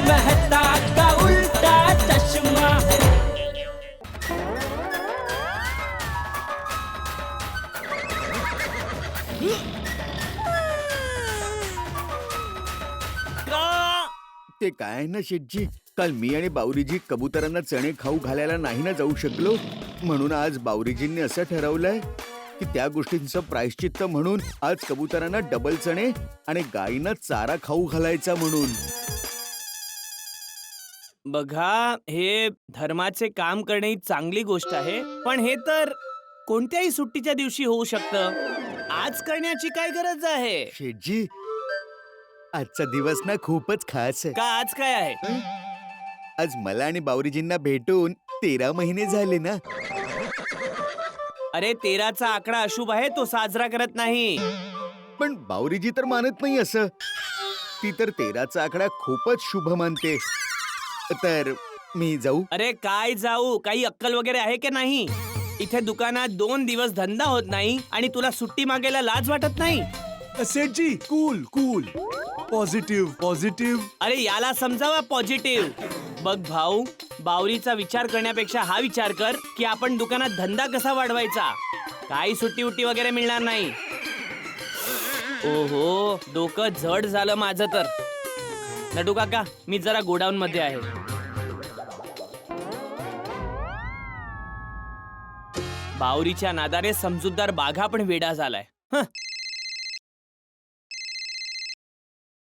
मेहता का उल्टा चश्मा। ते काय ना शेठजी, काल मी आणि बावरीजी कबुतरांना चणे खाऊ घालायला नाही ना जाऊ शकलो, म्हणून आज बावरीजींनी असं ठरवलंय की त्या गोष्टींचं प्रायश्चित्त म्हणून आज कबुतरांना डबल चणे आणि गायींना चारा खाऊ घालायचा म्हणून. बघा, हे धर्माचे काम करणे ही चांगली गोष्ट आहे, पण हे तर कोणत्याही सुट्टीच्या दिवशी होऊ शकतं. आज करण्याची काय गरज आहे? शेठजी, आजचा दिवस ना खूपच खास आहे. का आज काय आहे? आज मला आणि बावरीजींना भेटून 13 महिने झाले ना. अरे 13चा आकडा अशुभ आहे, तो साजरा करत नाही. पण बावरीजी तर मानत नाही असं. ती तर 13चा आकडा खूपच शुभ मानते. तर मी जाऊ? अरे काय जाऊ, काही अक्कल वगैरे आहे की नाही? इथे दुकानात 2 दिवस धंदा होत नाही आणि तुला सुट्टी मागायला लाज वाटत नाही? सेठजी, कूल कूल, पॉझिटिव्ह पॉझिटिव्ह. अरे याला समजावा पॉझिटिव्ह. बघ भाऊ, बावरीचा विचार करण्यापेक्षा हा विचार कर की आपण दुकानात धंदा कसा वाढवायचा. काही सुट्टी उट्टी वगैरे मिळणार नाही. ओहो, डोकं जड झालं माझं तर. नटू काका, मी जरा गोडाऊन मध्ये आहे. बावरीच्या नादाने समजूतदार बाघा पण वेडा झालाय.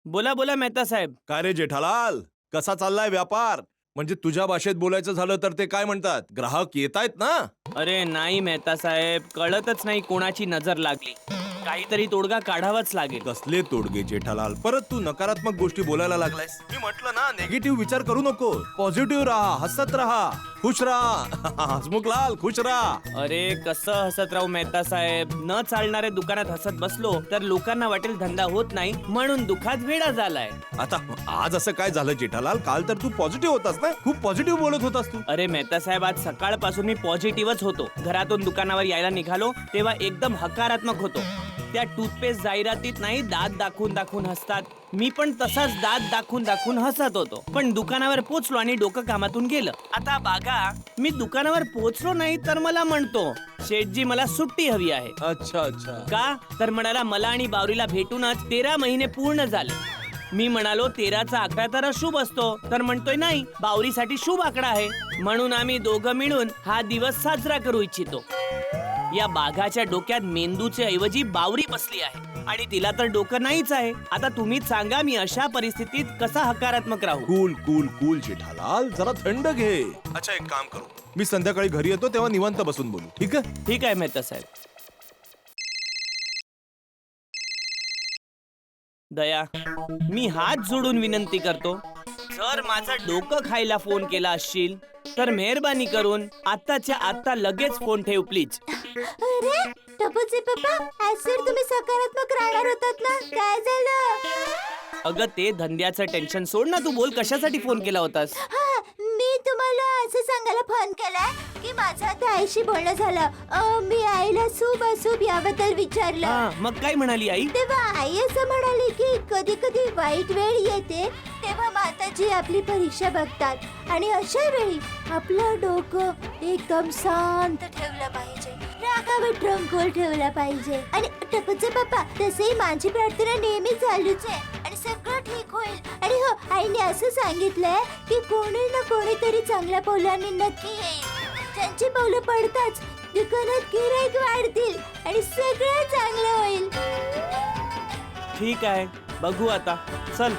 बोला बोला मेहता साहेब. काय रे जेठालाल, कसा चाललाय व्यापार? म्हणजे तुझ्या भाषेत बोलायचं झालं तर ते काय म्हणतात, ग्राहक येतायत ना? अरे नाही मेहता साहेब, कळतच नाही कोणाची नजर लागली. काहीतरी तोडगा काढावाच लागेल. कसले तोडगे जेठालाल, परत तू नकारात्मक गोष्टी बोलायला लागलायस. मी म्हटलं ना, निगेटिव्ह विचार करू नको, पॉझिटिव्ह राहा, हसत राहा, खुश राहा. हसमुखलाल, खुश राहा. अरे कसं हसत राहू मेहता साहेब? न चालणाऱ्या दुकानात हसत बसलो तर लोकांना वाटेल धंदा होत नाही, म्हणून दुखात वेडा झालाय. आता आज असं काय झालं जेठालाल? काल तर तू पॉझिटिव्ह होतास ना, खूप पॉझिटिव्ह बोलत होतास तू. अरे मेहता साहेब, आज सकाळपासून मी पॉझिटिव्हच होतो. घरातून दुकानावर यायला निघालो तेव्हा एकदम हकारात्मक होतो. त्या टूथपेस्ट जाहिरातीत नाही दात दाखवून दाखवून हसतात, मी पण तसाच दात दाखवून दाखवून हसत होतो. पण दुकानावर पोचलो आणि डोकं कामातून गेलं. आता बागा, मी दुकानावर पोचलो नाही तर मला म्हणतो, शेठजी मला सुट्टी हवी आहे. अच्छा अच्छा. का तर म्हणाला मला आणि बावरीला भेटूनच 13 महिने पूर्ण झाले. मी म्हणालो 13चा आकडा तर अशुभ असतो, तर म्हणतोय नाही, बावरीसाठी शुभ आकडा आहे, म्हणून आम्ही दोघं मिळून हा दिवस साजरा करू इच्छितो. या बाघाच्या डोक्यात मेंदूच्या ऐवजी बावरी बसली आहे आणि तिला तर डोकं नाहीच आहे. आता तुम्हीच सांगा, मी अशा परिस्थितीत कसा हकारात्मक राहू? कूल कूल कूल जेठालाल, जरा थंड घे. अच्छा, एक काम करू, मी संध्याकाळी घरी येतो तेव्हा निवांत बसून बोलू, ठीक आहे? ठीक आहे मेहता साहेब. दया, मी हात जोडून विनंती करतो, जर माझं डोकं खायला फोन केला असशील तर मेहरबानी करून आत्ताच्या आत्ता लगेच फोन ठेव प्लीज. अरे टपूचे पप्पा, आज तर तुम्ही सकारात्मक राहणार होतात ना, काय झालं? अगं ते धंद्याचं टेन्शन सोड ना, तू बोल, कशासाठी फोन केला होतास? हा, मी तुम्हाला असं सांगायला फोन केलाय की माझं आता आईशी बोलणं झालं. मी आईला शुभ अशुभ याबद्दल विचारलं. हा, मग काय म्हणाली आई? तेव्हा आई असं म्हणाली की कधी कधी वाईट वेळ येते तेव्हा माताजी आपली परीक्षा बघतात आणि अशा वेळी आपलं डोकं एकदम शांत ठेवलं पाहिजे, रागावर ट्रंकोल ठेवला पाहिजे. आणि टपूचे पप्पा, तसेही माझी प्रार्थना नेहमी चालूच आहे आणि सगळं ठीक होईल. आणि हो, आईने असं सांगितलंय की कोणी ना कोणीतरी चांगल्या पावलांनी नक्की येईल. त्यांची पावलं पडताच दुकानात गिऱ्हाईक वाढतील आणि सगळं चांगलं होईल. ठीक आहे, बघू आता, चल.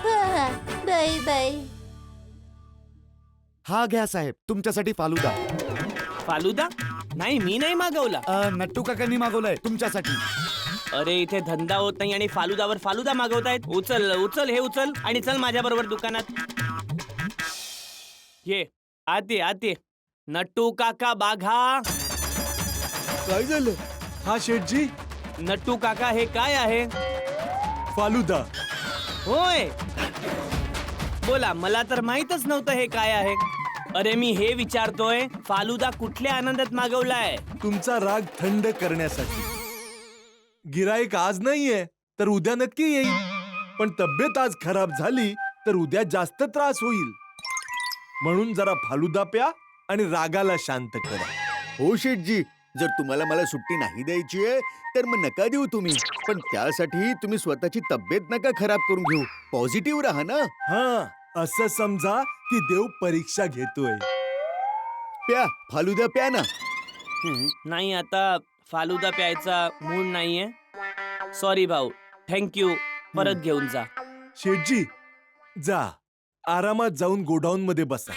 Bye bye. हा घ्या साहेब, तुमच्यासाठी फालुदा. फालुदा? नाही, मी नाही मागवला. नट्टू काकांनी मागवलाय तुमच्यासाठी. अरे इथे धंदा होत नाही आणि फालुदावर फालुदा मागवतायत. उचल उचल, हे उचल आणि चल माझ्या बरोबर दुकानात. ये आते आते. नट्टू काका बाघा. काय झालं? हा शेठजी, नट्टू काका, हे काय आहे? फालुदा. होय, बोला, मला तर माहीतच नव्हतं हे काय आहे. अरे मी हे विचारतोय, फालुदा कुठल्या आनंदात मागवलाय? तुमचा राग थंड करण्यासाठी. गिराईक आज नाहीये तर उद्या नक्की येईल, पण तब्येत आज खराब झाली तर उद्या जास्त त्रास होईल. म्हणून जरा फालुदा प्या आणि रागाला शांत करा. हो शेठजी, जर तुम्हाला मला सुट्टी नाही द्यायची आहे तर मग नका देऊ तुम्ही. पण त्यासाठी तुम्ही स्वतःची तब्येत नका खराब करून घेऊ. पॉझिटिव्ह राहा ना. हा, असं समजा की देव परीक्षा घेतोय. प्या, फालुदा प्या ना. नाही, आता फालुदा प्यायचा मूड नाहीये. सॉरी भाऊ, थँक्यू. परत घेऊन जा. शेठजी, जा आरामात जाऊन गोडाऊन मध्ये बसा.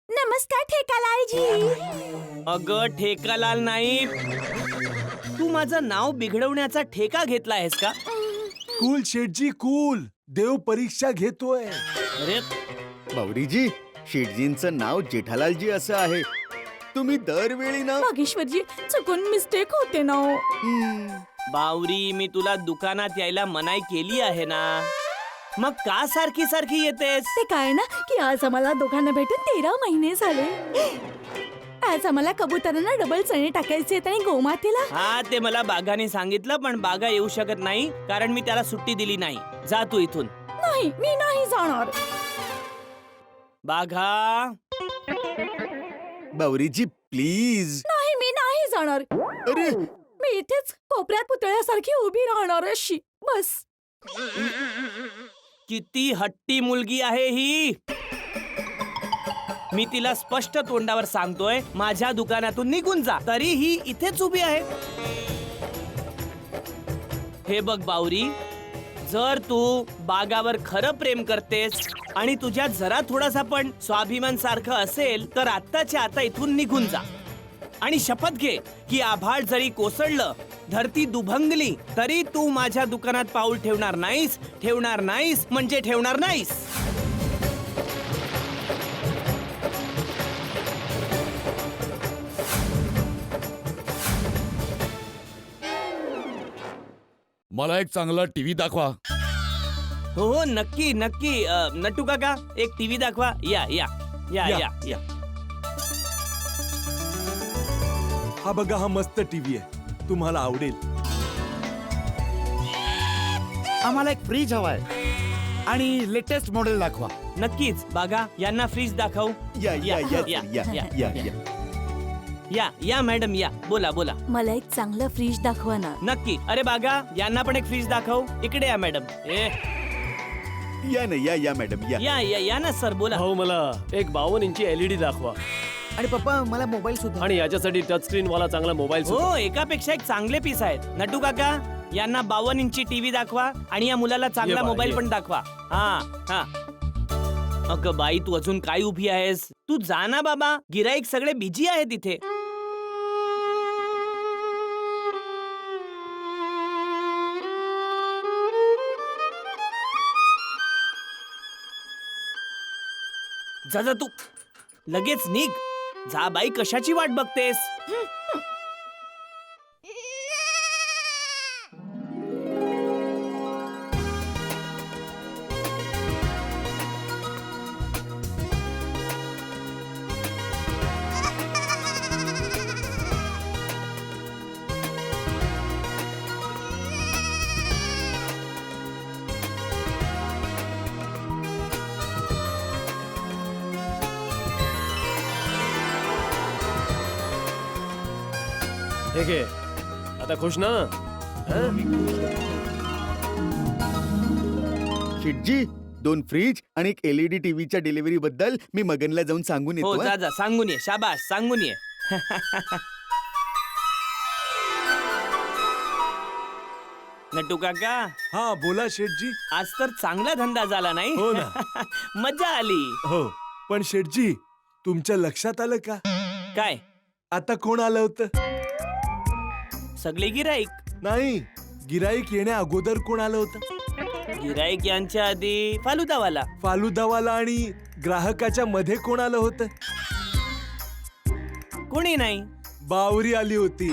नमस्कार ठेकालालजी. अगं ठेकालाल नाही, तू माझं नाव बिघडवण्याचा ठेका घेतला आहेस का? कूल शेठजी, कूल. देव परीक्षा घेतोय. अरे बावरीजी, शेठजींचं नाव जेठालालजी असं आहे. तुम्ही दरवेळी ना नागेश्वरजी, चुकून मिस्टेक होते ना. बावरी, मी तुला दुकानात यायला मनाई केली आहे ना, मग का सारखी सारखी येतेस? ते काय ना की आज आम्हाला दोघांना भेटून 13 महिने झाले. आज आम्हाला कबुतरांना डबल चणे टाकायचे आहेत आणि गोमातेला. हा, ते मला बागाने सांगितलं, पण बागा येऊ शकत नाही कारण मी त्याला सुट्टी दिली नाही. जा तू इथून. नाही, मी नाही जाणार. बाघा, बावरीजी प्लीज. नाही, मी नाही जाणार. अरे मी इथेच कोपऱ्यात पुतळ्यासारखी उभी राहणार अशी बस. किती हट्टी मुलगी आहे ही. मी तिला स्पष्ट तोंडावर सांगतोय, माझ्या दुकानातून निघून जा, तरी ही इथेच उभी आहे. हे बघ बावरी, जर तू बागावर खरं प्रेम करतेस आणि तुझ्यात जरा थोडासा पण स्वाभिमान सारखं असेल तर आत्ताच्या आता इथून निघून जा. आणि शपथ घे की आभाळ जरी कोसळलं, धरती दुभंगली, तरी तू माझ्या दुकानात पाऊल ठेवणार नाहीस. ठेवणार नाहीस म्हणजे ठेवणार नाहीस. मला एक चांगला टीव्ही दाखवा. हो हो, नक्की नक्की. नट्टू काका, एक टीव्ही दाखवा. या या या या. या या. हा बघा, हा मस्त टीव्ही आहे, तुम्हाला आवडेल. आम्हाला एक फ्रीज हवाय आणि लेटेस्ट मॉडेल दाखवा. नक्कीच बागा, यांना फ्रीज दाखवू. या या या या या या या. या या मॅडम, या. बोला बोला. मला एक चांगलं फ्रीज दाखवा ना. नक्की. अरे बागा, यांना पण एक फ्रीज दाखव. इकडे या मॅडम. या ना, या या मॅडम या. या या या ना सर, बोला. हो, मला एक 52 इंची LED दाखवा आणि पप्पा मला मोबाईल सुद्धा. आणि याच्यासाठी टच स्क्रीन वाला चांगला मोबाईल सुद्धा. हो, एकापेक्षा एक चांगले पीस आहेत. नटू काका, यांना 52 इंची टीव्ही दाखवा आणि या मुलाला चांगला ये बा, मोबाईल ये. पण दाखवा. हा हा. अगं बाई, तू अजून काय उभी आहेस? तू जा ना बाबा, गिराईक सगळे बिजी आहेत इथे. जा जा तू, लगेच निघ. जा बाई, कशाची वाट बघतेस? ठीक आहे, आता खुश ना? शेठजी, 2 फ्रीज आणि एक LED टीव्हीच्या डिलिव्हरी बद्दल मी मगनला जाऊन सांगून हो, येतो. जा जा, सांगून ये. शाबास, सांगून ये. नट्टू काका, हा बोला शेठजी. आज तर चांगला धंदा झाला नाही? हो ना. मजा आली. हो, पण शेठजी, तुमच्या लक्षात आलं का काय? आता कोण आलं होतं? सगळे गिराईक. नाही, गिराईक येण्या अगोदर कोण आलं होतं? गिराईक यांच्या आधी फालुदावाला. फालुदावाला. आणि ग्राहकाच्या मध्ये कोण आलं होतं? कोणी नाही. बावरी आली होती.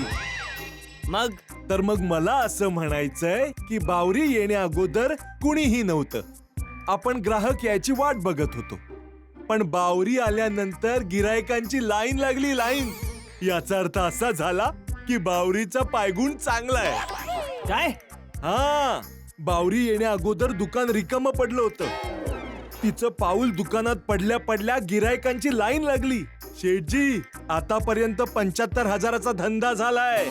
मग तर मग मला असं म्हणायचंय की बावरी येण्या अगोदर कुणीही नव्हतं. आपण ग्राहक याची वाट बघत होतो, पण बावरी आल्यानंतर गिरायकांची लाईन लागली. लाईन. याचा अर्थ असा झाला की बावरीचा पायगुण चांगला आहे. काय? हा, बावरी येण्या अगोदर दुकान रिकामं पडलं होतं. तिचं पाऊल दुकानात पडल्या पडल्या गिरायकांची लाईन लागली. शेठजी, आतापर्यंत 75,000चा धंदा झालाय.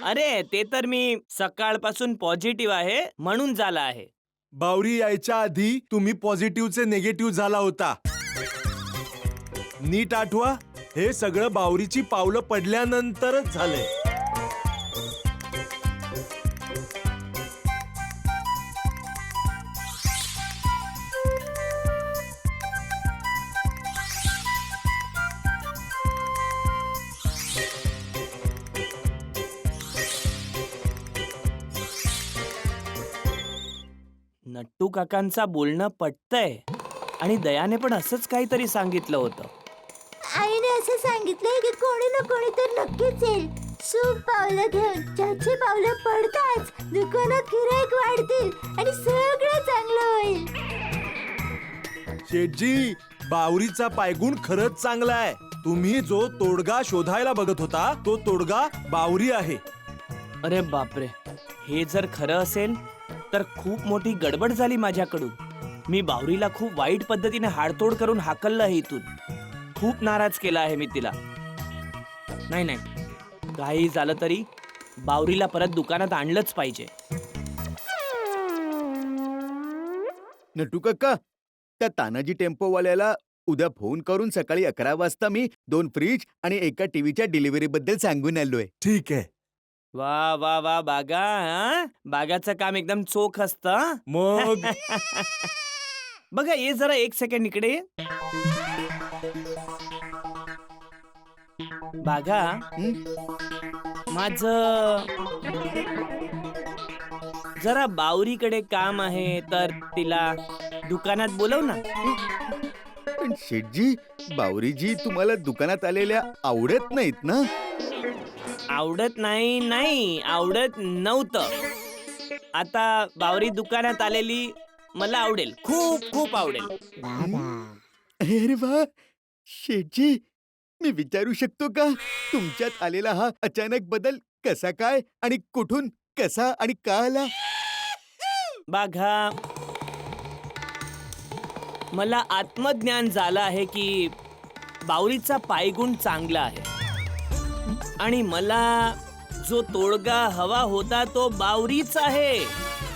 अरे ते तर मी सकाळपासून पॉझिटिव्ह आहे म्हणून झाला आहे. बावरी यायच्या आधी तुम्ही पॉझिटिव्हचे निगेटिव्ह झाला होता. नीट आठवा, हे सगळं बावरीची पावलं पडल्यानंतरच झालंय. नट्टू काकांचा बोलणं पटतंय आणि दयाने पण असंच काहीतरी सांगितलं होतं. आईने असं सांगितलंय की कोणी ना कोणी तर नक्कीच येईल. शुभ पावलं घेऊन ज्याची पावलं पडताच दुकानात गिराईक वाढतील आणि सगळं चांगलं होईल. शेठजी, बावरीचा पायगुण खरंच चांगला आहे. तुम्ही जो तोडगा शोधायला बघत होता तो तोडगा बावरी आहे. अरे बापरे, हे जर खरं असेल तर खूप मोठी गडबड झाली माझ्याकडून. मी बावरीला खूप वाईट पद्धतीने हाडतोड करून हाकललं आहे इथून. खूप नाराज केला आहे मी तिला. नाही नाही, काही झालं तरी बावरीला परत दुकानात आणलंच पाहिजे. नटू काका, त्या तानाजी टेम्पोवाल्याला उद्या फोन करून सकाळी 11 वाजता मी 2 फ्रीज आणि एका टीव्हीच्या डिलिव्हरी बद्दल सांगून आलोय. ठीक आहे. वा वा वा बागा, हा? बागाचं काम एकदम चोख असतं. मग बघा, ये जरा 1 सेकंड इकडे ये. बागा, माझ जरा बावरीकडे काम आहे, तर तिला दुकानात बोलव ना. पण शेठजी, बावरीजी तुम्हाला दुकानात आलेल्या आवडत नाहीत ना? आवडत नाही, आवडत नव्हतं. आता बावरी दुकानात आलेली मला आवडेल, खूप खूप आवडेल. अरे वा, शेठजी, मी विचारू शकतो का तुमच्यात आलेला हा अचानक बदल कसा काय आणि कुठून कसा आणि का आला? बघा, मला आत्मज्ञान झालं आहे की बावरीचा पायगुण चांगला आहे आणि मला जो तोडगा हवा होता तो बावरीच आहे.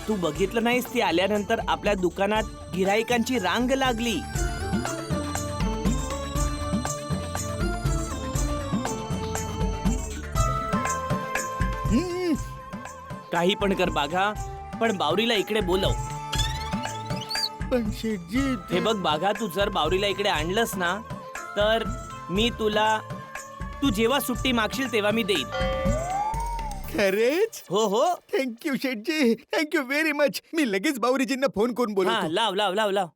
तू बघितलं नाहीस, ती आल्यानंतर आपल्या दुकानात गिराईकांची रांग लागली. काही पण कर बाघा, पण बावरीला इकडे बोलव. पण शेठजी, हे बघ बाघा, तू जर बावरीला इकडे आणलंस ना तर मी तुला, तू जेव्हा सुट्टी मागशील तेव्हा मी देईन. खरेच? हो हो. Thank you Sethji, thank you very much. मी लगेच बावरीजींना फोन करून हा, बोलवतो. लाव लाव लाव लाव.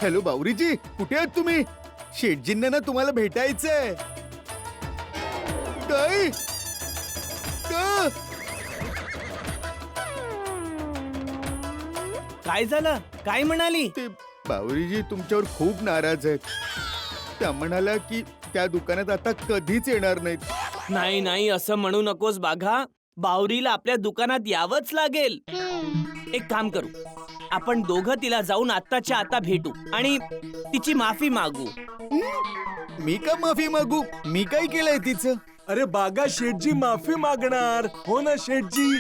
हॅलो बावरीजी, कुठे आहात तुम्ही? शेठजींना ना तुम्हाला भेटायचंय. काय? का? काय झालं? काय म्हणाली? ते बावरीजी तुमच्यावर खूप नाराज आहेत. त्या म्हणाल्या की त्या दुकानात आता कधीच येणार नाहीत. नाही नाही, असं म्हणू नकोस बाघा. बावरीला आपल्या दुकानात यावंच लागेल. एक काम करू, आपण दोघं तिला जाऊन आत्ताच्या आता भेटू आणि तिची माफी मागू. मी का माफी मागू? मी काय केलंय तिचं? अरे बागा, शेठजी माफी मागणार. हो ना शेठजी?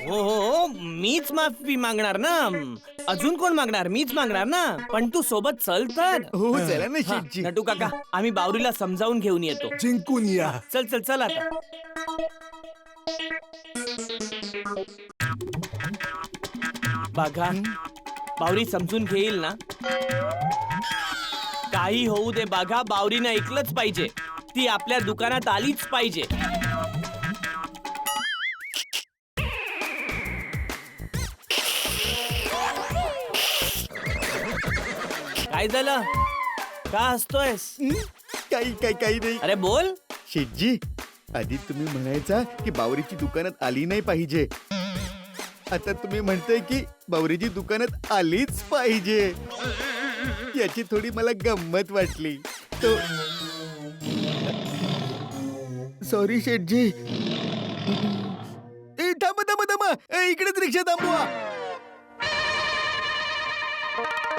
हो हो हो, मीच माफी मागणार ना. अजून कोण मागणार? मीच मागणार ना. पण तू सोबत चल तर. हो चला ना हा, शेठजी. नटू काका, आम्ही बावरीला समजावून घेऊन येतो. जिंकून या. चल चल चल आता. बाघा, बावरी समजून घेईल ना? काही होऊ दे बाघा, बावरीनं ऐकलंच पाहिजे. ती आपल्या दुकानात आलीच पाहिजे. काय झालं? का हसतोयस? काही नाही. अरे बोल. शेठजी, आधी तुम्ही म्हणायचा की बावरीची दुकानात आली नाही पाहिजे. आता तुम्ही म्हणताय की बावरीची दुकानात आलीच पाहिजे. याची थोडी मला गंमत वाटली. तो सॉरी शेठजी. थांबा थांबा थांबा, इकडे तरी रिक्षा थांबवा.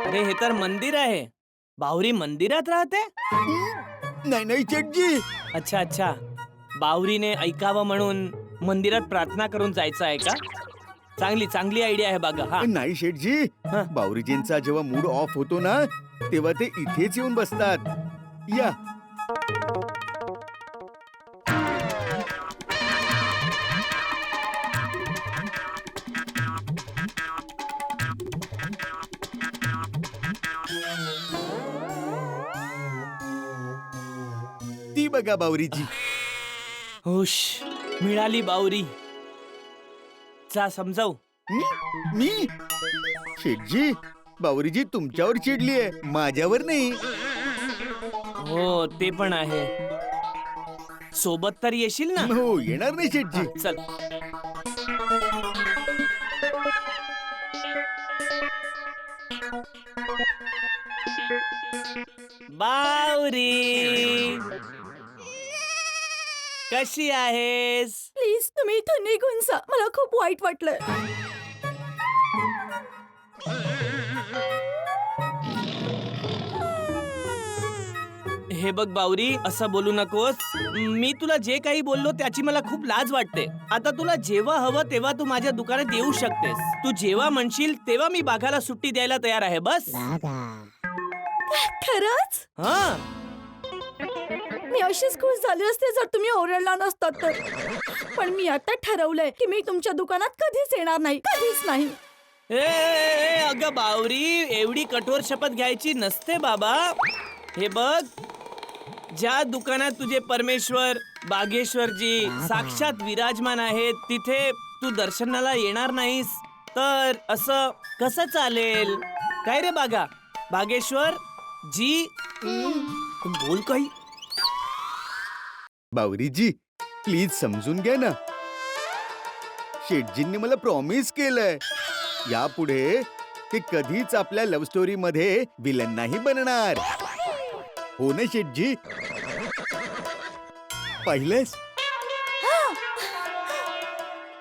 अरे हे तर मंदिर आहे. बाहुरी मंदिरात राहते. नाही नाही शेटजी. अच्छा अच्छा, बाहुरीने ऐकावं म्हणून मंदिरात प्रार्थना करून जायचं आहे का? चांगली चांगली आयडिया आहे बागा. हा नाही शेटजी, हा. बावरीजींचा जेव्हा मूड ऑफ होतो ना तेव्हा ते इथेच येऊन बसतात. या. ती बघा बावरीजी. हुश, मिळाली बाहुरी. जा समजाऊ. मी शेटजी, बावरीजी तुमच्यावर चिडली आहे, माझ्यावर नाही. हो ते पण आहे. सोबत तर येशील ना? हो येणार नाही शेटजी. चल. बावरी, कशी आहेस? प्लीज तुम्ही इथून निघून जा, मला खूप वाईट वाटलं. हे बघ बावरी, असं बोलू नकोस. मी तुला जे काही बोललो त्याची मला खूप लाज वाटते. आता तुला जेव्हा हवं तेव्हा तू माझ्या दुकानात येऊ शकतेस. तू जेव्हा म्हणशील तेव्हा मी बाघाला सुट्टी द्यायला तयार आहे. बस. खरंच हा. मी अशीच खुश झाली असते जर तुम्ही ओरडला नसतात तर. पण मी आता ठरवलंय की मी तुमच्या दुकानात कधीच येणार नाही, कधीच नाही. अगं बावरी, एवढी कठोर शपथ घ्यायची नसते बाबा. हे बघ, ज्या दुकानात तुझे परमेश्वर बागेश्वरजी साक्षात विराजमान आहेत तिथे तू दर्शनाला येणार नाहीस तर असं कसं चालेल? काय रे बागा? बागेश्वर जी, बोल काही. बावरीजी प्लीज समजून घ्या ना. शेटजींनी मला प्रॉमिस केलंय यापुढे ते कधीच आपल्या लव्ह स्टोरी मध्ये विलन नाही बनणार. हो ना शेटजी? पाहिलंस?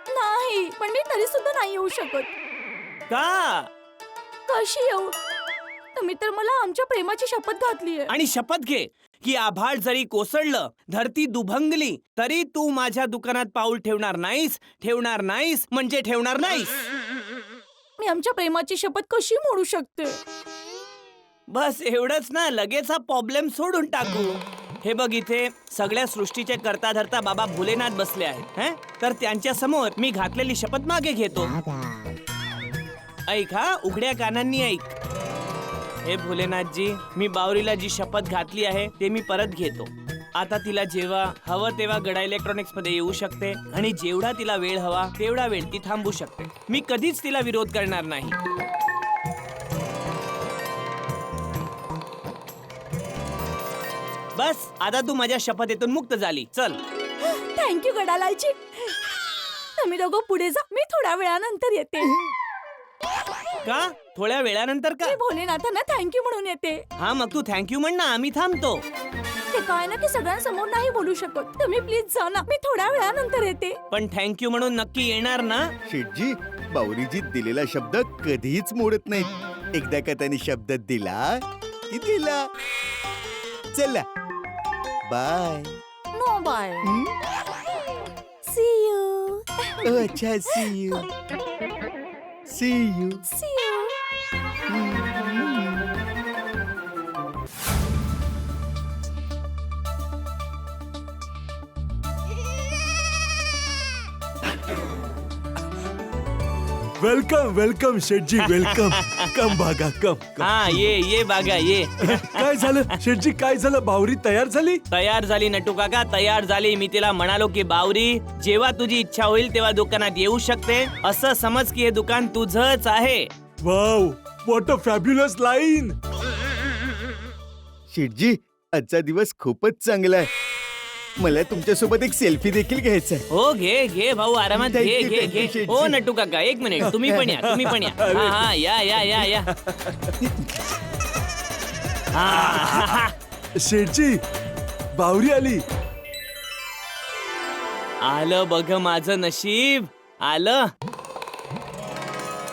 नाही, पण मी तरी सुद्धा नाही येऊ शकत. का? कशी येऊ? तुम्ही तर मला आमच्या प्रेमाची शपथ घातली आहे. आणि शपथ घे की आभाळ जरी कोसळलं, धरती दुभंगली तरी तू माझ्या दुकानात पाऊल ठेवणार नाहीस. ठेवणार नाहीस म्हणजे ठेवणार नाहीस. मी आमच्या प्रेमाची शपथ कशी मोडू शकते? बस एवढंच ना, लगेच हा प्रॉब्लेम सोडून टाकू. हे बघ, इथे सगळ्या सृष्टीचे करता धरता बाबा भोलेनाथ बसले आहेत. तर त्यांच्या समोर मी घातलेली शपथ मागे घेतो. ऐक हा, उघड्या कानांनी ऐक. हे भोलेनाथजी, मी बावरीला जी शपथ घातली आहे ते मी परत घेतो. आता तिला जेव्हा हवं तेव्हा गडा इलेक्ट्रॉनिक्स मध्ये येऊ शकते आणि जेवढा तिला वेळ हवा तेवढा वेळ ती थांबू शकते. मी कधीच तिला विरोध करणार नाही. बस आता तू माझ्या शपथेतून मुक्त झाली. चल. थँक्यू गडालालजी. तुम्ही दोघं पुढे जा, मी थोड्या वेळानंतर येते. का? थोड्या वेळानंतर का? मी भोलेनाथांना थँक्यू म्हणून येते. हा, मग तू थँक्यू म्हण ना, आम्ही थांबतो. ते काय ना की सगळ्यांसमोर नाही बोलू शकत. तुम्ही प्लीज जा ना, मी थोड्या वेळानंतर येते. पण थँक्यू म्हणून नक्की येणार ना? शेटजी, बावरीजी दिलेला शब्द कधीच मोडत नाहीत. एकदा का त्यांनी शब्द दिला की दिला. चला bye. No bye. See you. अच्छा, see you. See you. See you. Welcome welcome Sethji, welcome. Come Bagha, come कम. हा, ये बागा ये. काय झालं शेटजी, काय झालं? बावरी तयार झाली? तयार झाली नटू काका, तयार झाली. मी तिला म्हणालो की बावरी, जेव्हा तुझी इच्छा होईल तेव्हा दुकानात येऊ शकते. असं समज की हे दुकान तुझंच आहे. Wow, what a fabulous line. Sethji, आजचा दिवस खूपच चांगला आहे. मला तुमच्यासोबत एक सेल्फी देखील घ्यायचा आहे. हो, घे घे भाऊ, आरामात घे Thank you, घे thank you, घे. शेठजी. हो नटू काका, एक मिनिट, तुम्ही पण या, तुम्ही पण या. हा हा, या या या या. हा. शेटजी, बावरी आली. आलं बघ माझं नशीब, आलं.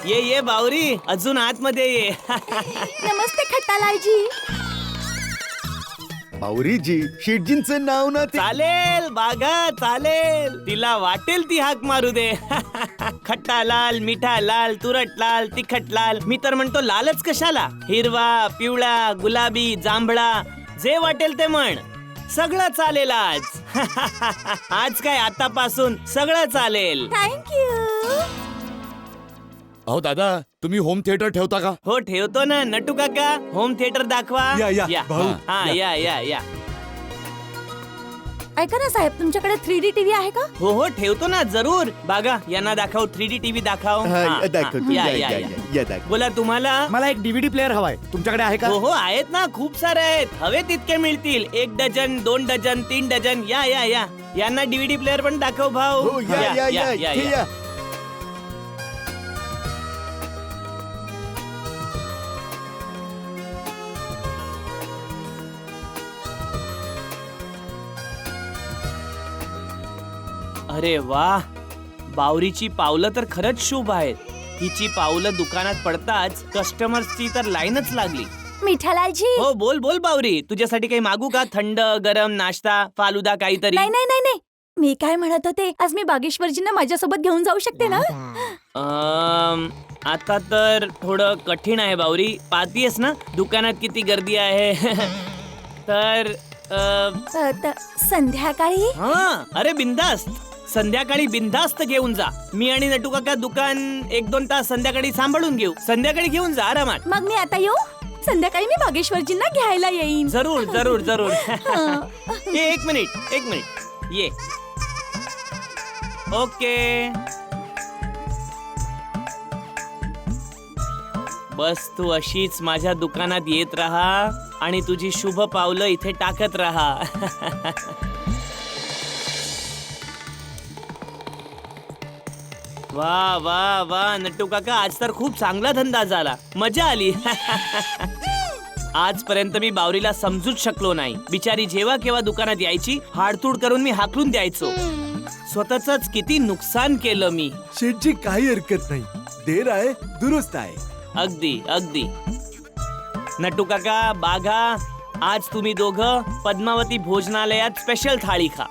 ये ये बावरी, अजून आतमध्ये ये. नमस्ते खट्टालालजी. बावरीजी, शेटजींचं नाव ना ते. चालेल बागा चालेल, तिला वाटेल ती हाक मारू दे. खट्टा लाल, मिठा लाल, तुरट लाल, तिखट लाल, मी तर म्हणतो लालच कशाला. हिरवा, पिवळा, गुलाबी, जांभळा, जे वाटेल ते म्हण, सगळं चालेल आज. आज काय, आतापासून सगळं चालेल. थँक्यू. अहो दादा, तुम्ही होम थिएटर ठेवता का? हो ठेवतो ना नटू काका, होम थिएटर दाखवा. या, भाऊ, हा या. ऐका ना साहेब, तुमच्याकडे 3D टीव्ही आहे का? हो ठेवतो ना जरूर. बागा यांना दाखव, 3D टीव्ही दाखव. हा, हा, दाखवतो. या, या, या, या, या. या, दाखव. बोला तुम्हाला. मला एक डीव्हीडी प्लेअर हवाय, तुमच्याकडे आहे का? हो आहेत ना, खूप सारे आहेत. हवे तितके मिळतील. 1 डझन, 2 डझन, 3 डझन. या यांना डीव्हीडी प्लेअर पण दाखव भाऊ. हो, या, इथे या. अरे वा, बावरीची पावलं तर खरंच शुभ आहेत. तिची पावलं दुकानात पडताच कस्टमर्सची तर लाईनच लागली. मिठालालजी. हो बोल बोल बावरी, तुझ्यासाठी काही मागू का? थंड गरम नाश्ता, फालुदा काहीतरी? नाही. मी काय म्हणत होते, आज मी बागेश्वरजींना माझ्यासोबत घेऊन जाऊ शकते ना? आता तर थोडं कठीण आहे बावरी. पाहतीयस ना दुकानात किती गर्दी आहे. तर संध्याकाळी. हा, अरे बिंदास्त, संध्याकाळी बिंदास्त घेऊन जा. मी आणि नटू काका दुकान 1-2 तास संध्याकाळी सांभाळून घेऊ. संध्याकाळी घेऊन जा आरामात. मग मी आता येऊ? संध्याकाळी मी बागेश्वरजींना घ्यायला येईन. जरूर. एक मिनिट ये. ओके, बस तू अशीच माझ्या दुकानात येत राहा आणि तुझी शुभ पावलं इथे टाकत राहा. वा नट्टू काका, आज तर खूप चांगला धंदा झाला. मजा आली. आजपर्यंत मी बावरीला समजूच शकलो नाही. बिचारी जेव्हा केव्हा दुकानात यायची, हाडतूड करून मी हाकलून द्यायचो. स्वतःच किती नुकसान केलं मी. शेटजी काही हरकत नाही, देर आहे दुरुस्त आहे. अगदी. नट्टू काका, बाघा, आज तुम्ही दोघं पद्मावती भोजनालयात स्पेशल थाळी खा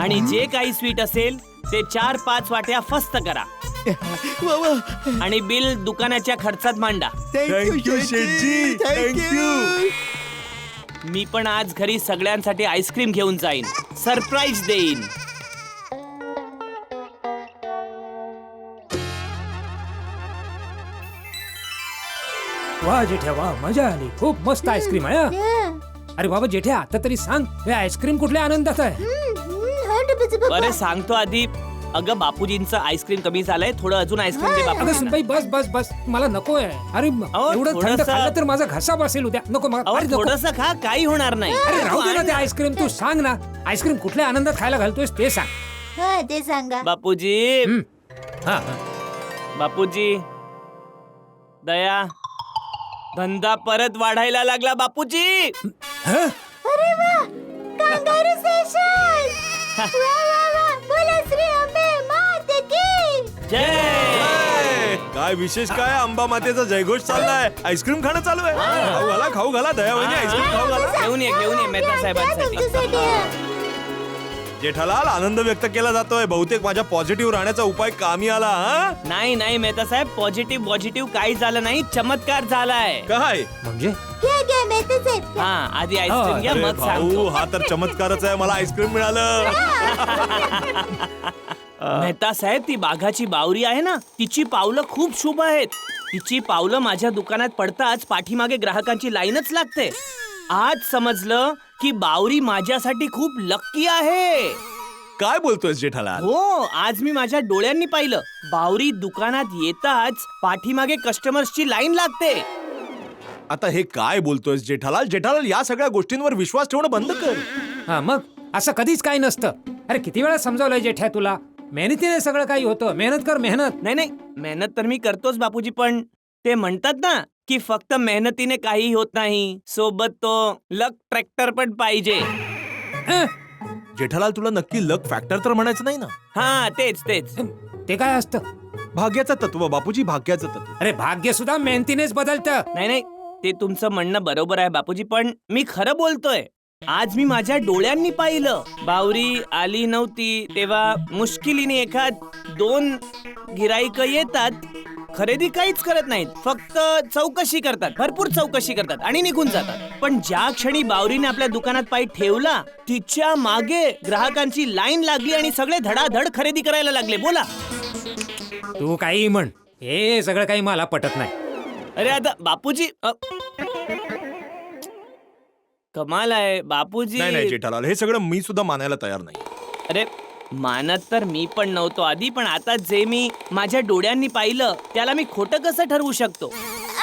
आणि जे काही स्वीट असेल ते 4-5 वाट्या फस्त करा आणि बिल दुकानाच्या खर्चात मांडा. Thank you Sethji, thank you. मी पण आज घरी सगळ्यांसाठी आईस्क्रीम घेऊन जाईन, सरप्राईज देईन. वा जेठ्या, वा मजा आली. खूप मस्त आईस्क्रीम आहे हा. अरे बाबा जेठ्या, आता तरी सांग, हे आईस्क्रीम कुठल्या आनंदात आहे? बरे सांगतो आधी. अगं बापूजींचं आईस्क्रीम कमी झालंय, थोडं अजून आईस्क्रीम दे अगं बापूजींना. सुनबाई, बस मला नको आहे. अरे एवढं थंड थोडंसं- खाल्लं तर माझा घसा बसेल उद्या. नको मला, अरे नको. थोडस खा, काही होणार नाही. अरे राहू दे ना ते आईस्क्रीम. तू सांग ना, आईस्क्रीम कुठल्या आनंदात खायला घालतोयस ते सांग. हा, ते सांगा. बापूजी, हा. बापूजी, दया, धंदा परत वाढायला लागला बापूजी. अरे वा, कांगारू सेशन. वा. बोला श्री अंबे माते की. जय. काय विशेष काय, अंबा मातेचा जयघोष चाललाय. आईस्क्रीम खाणं चालू आहे. खाऊ घाला दया वहिनी, आईस्क्रीम खाऊ घाला. घेऊन ये मेहता साहेबांसाठी. तुमच्यासाठी. जेठालाल, आनंद व्यक्त केला जातोय. बहुतेक माझ्या पॉझिटिव्ह राहण्याचा उपाय कामी आला. हा नाही मेहता साहेब, पॉझिटिव्ह काही झालं नाही, चमत्कार झालाय. काय म्हणजे घ्या मेहता साहेब. हा, आधी आईस्क्रीम घ्या, अरे मग भाऊ, सांगतो. हा तर चमत्कारच आहे. मला आईस्क्रीम मिळालं. मेहता साहेब, ती बाघाची बावरी आहे ना, तिची पावलं खूप शुभ आहेत. तिची पावलं माझ्या दुकानात पडताच पाठीमागे ग्राहकांची लाईनच लागते. आज समजलं की बावरी माझ्यासाठी खूप लक्की आहे. काय बोलतोयस जेठालाल? हो, आज मी माझ्या डोळ्यांनी पाहिलं. बावरी दुकानात येताच पाठीमागे कस्टमर्सची लाईन लागते. आता हे काय बोलतोयस जेठालाल? जेठालाल, या सगळ्या गोष्टींवर विश्वास ठेवणं बंद कर. हा, मग असं कधीच काही नसतं. अरे किती वेळा समजावलंय जेठ्या तुला, मेहनतीने सगळं काही होतं. मेहनत कर, मेहनत. नाही, मेहनत तर मी करतोच बापूजी, पण ते म्हणतात ना की फक्त मेहनतीने काही होत नाही, सोबत तो लक ट्रॅक्टर पण पाहिजे. जेठालाल, तुला नक्की लक फॅक्टर तर म्हणायचं नाही ना? हा, तेच ते काय असतं? भाग्याचं तत्व बापूजी, भाग्याचं तत्व. अरे भाग्य सुद्धा मेहनतीनेच बदलतं. नाही नाही, ते तुमचं म्हणणं बरोबर आहे बापूजी, पण मी खरं बोलतोय. आज मी माझ्या डोळ्यांनी पाहिलं. बावरी आली नव्हती तेव्हा मुश्किलीने एखाद 2 गिराईक येतात, खरेदी काहीच करत नाहीत, फक्त चौकशी करतात, भरपूर चौकशी करतात आणि निघून जातात. पण ज्या क्षणी बावरीने आपल्या दुकानात पाय ठेवला, तिच्या मागे ग्राहकांची लाईन लागली आणि सगळे धडाधड खरेदी करायला लागले. बोला. तू काही म्हण, हे सगळं काही मला पटत नाही. अरे आता बापूजी, कमाल आहे बापूजी. नाही नाही जेठालाल, हे सगळं मी सुद्धा मानायला तयार नाही. अरे मानत तर मी पण नव्हतो आधी, पण आता जे मी माझ्या डोळ्यांनी पाहिलं त्याला मी खोटं कसं ठरवू शकतो.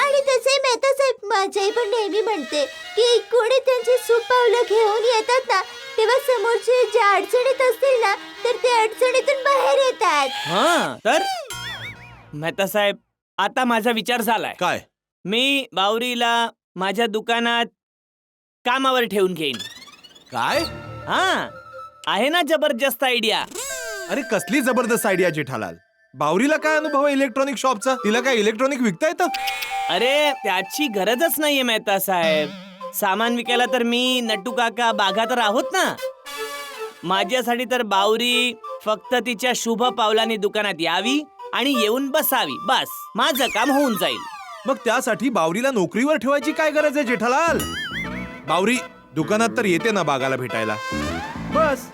आणि तसे मेहता साहेब, माझी पण नेहमी म्हणते की कोणी त्यांची सूप पावलं घेऊन येतात ना, तेव्हा समोरचे ज्या अडचणीत असतील ना, तर ते अडचणीतून बाहेर येतात. हा तर मेहता साहेब, आता माझा विचार झालाय. काय? मी बावरीला माझ्या दुकानात कामावर ठेवून घेईन. काय? हा, आहे ना जबरदस्त आयडिया. अरे कसली जबरदस्त आयडिया जेठालाल. बावरीला काय अनुभव आहे इलेक्ट्रॉनिक शॉपचा? तिला काय इलेक्ट्रॉनिक विकता येतं? अरे त्याची गरजच नाहीये मेहता साहेब. सामान विकायला तर मी, नट्टू काका, बाघा तर आहोत ना. माझ्यासाठी तर बावरी फक्त तिच्या शुभ पावलाने दुकानात यावी आणि येऊन बसावी, बस माझं काम होऊन जाईल. मग त्यासाठी बावरीला नोकरीवर ठेवायची काय गरज आहे जेठालाल? बावरी दुकानात तर येते ना बागाला भेटायला, बस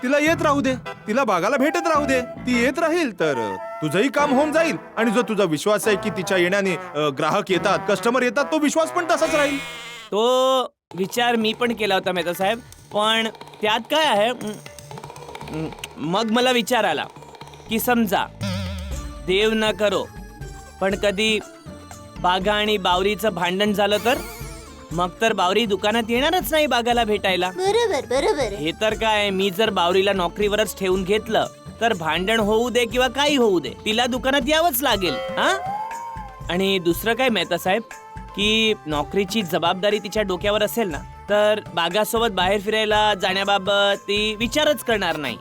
तिला येत राहू दे, तिला बागाला भेटत राहू दे. ती येत राहील तर तुझंही काम होऊन जाईल. आणि जो तुझा विश्वास आहे की तिच्या येण्याने ग्राहक येतात, कस्टमर येतात, तो विश्वास पण तसाच राहील. तो विचार मी पण केला होता मेहता साहेब, पण त्यात काय आहे, मग मला विचार आला की समजा देव न करो पण कधी बागा आणि बावरीचं भांडण झालं तर, मग तर बावरी दुकानात येणारच नाही बागाला भेटायला. बरोबर बरोबर. हे तर काय, मी जर बावरीला नोकरीवरच ठेवून घेतलं तर भांडण होऊ दे किंवा काही होऊ दे, तिला दुकानात यावंच लागेल. हा, आणि दुसरं काय मेहता साहेब, की नोकरीची जबाबदारी तिच्या डोक्यावर असेल ना, तर बागासोबत बाहेर फिरायला जाण्याबाबत ती विचारच करणार नाही.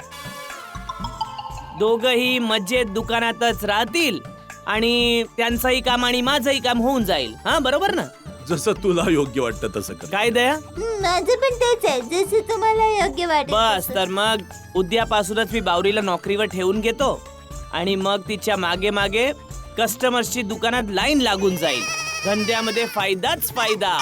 दोघही मजेत दुकानातच राहतील आणि त्यांचंही काम आणि माझंही काम होऊन जाईल. हा, बरोबर ना? जसं तुला योग्य वाटतं तसं कर. काय दया? माझं पण तेच आहे, जसे तुम्हाला योग्य वाटेल बस तसं. तर मग उद्यापासूनच मी बावरीला नोकरीवर ठेवून घेतो आणि मग तिच्या मागे मागे कस्टमर्सची दुकानात लाईन लागून जाईल. धंद्यामध्ये फायदाच फायदा.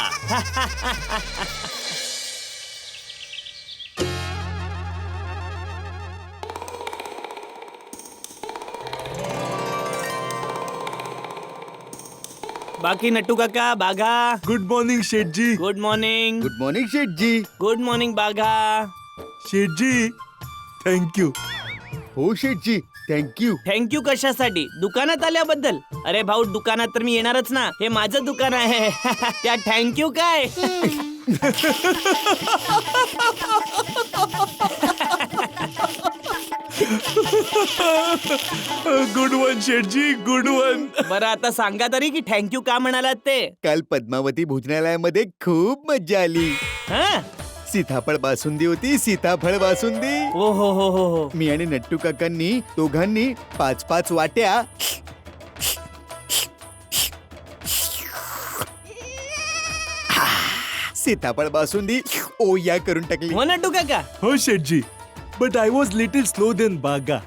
बाकी Nattu Kaka, Bagha, good morning Sethji. Good morning. Good morning Sethji. Good morning Bagha. Sethji thank you. हो शेठजी, थँक्यू. थँक्यू कशासाठी? दुकानात आल्याबद्दल? अरे भाऊ, दुकानात तर मी येणारच ना, हे माझं दुकान आहे. त्या थँक्यू काय? Good one Sethji, good one. बरं आता सांगा तरी की थँक्यू का म्हणालात ते? काल पद्मावती भोजनालयामध्ये खूप मज्जा आली. हा? सीताफळ बासुंदी होती, सीताफळ बासुंदी. ओ हो हो हो हो. मी आणि नट्टू काकांनी दोघांनी 5-5 वाट्या सीताफळ बासुंदी ओया करून टाकली. हो नट्टू काका. हो Sethji, but I was little slow then Bagha.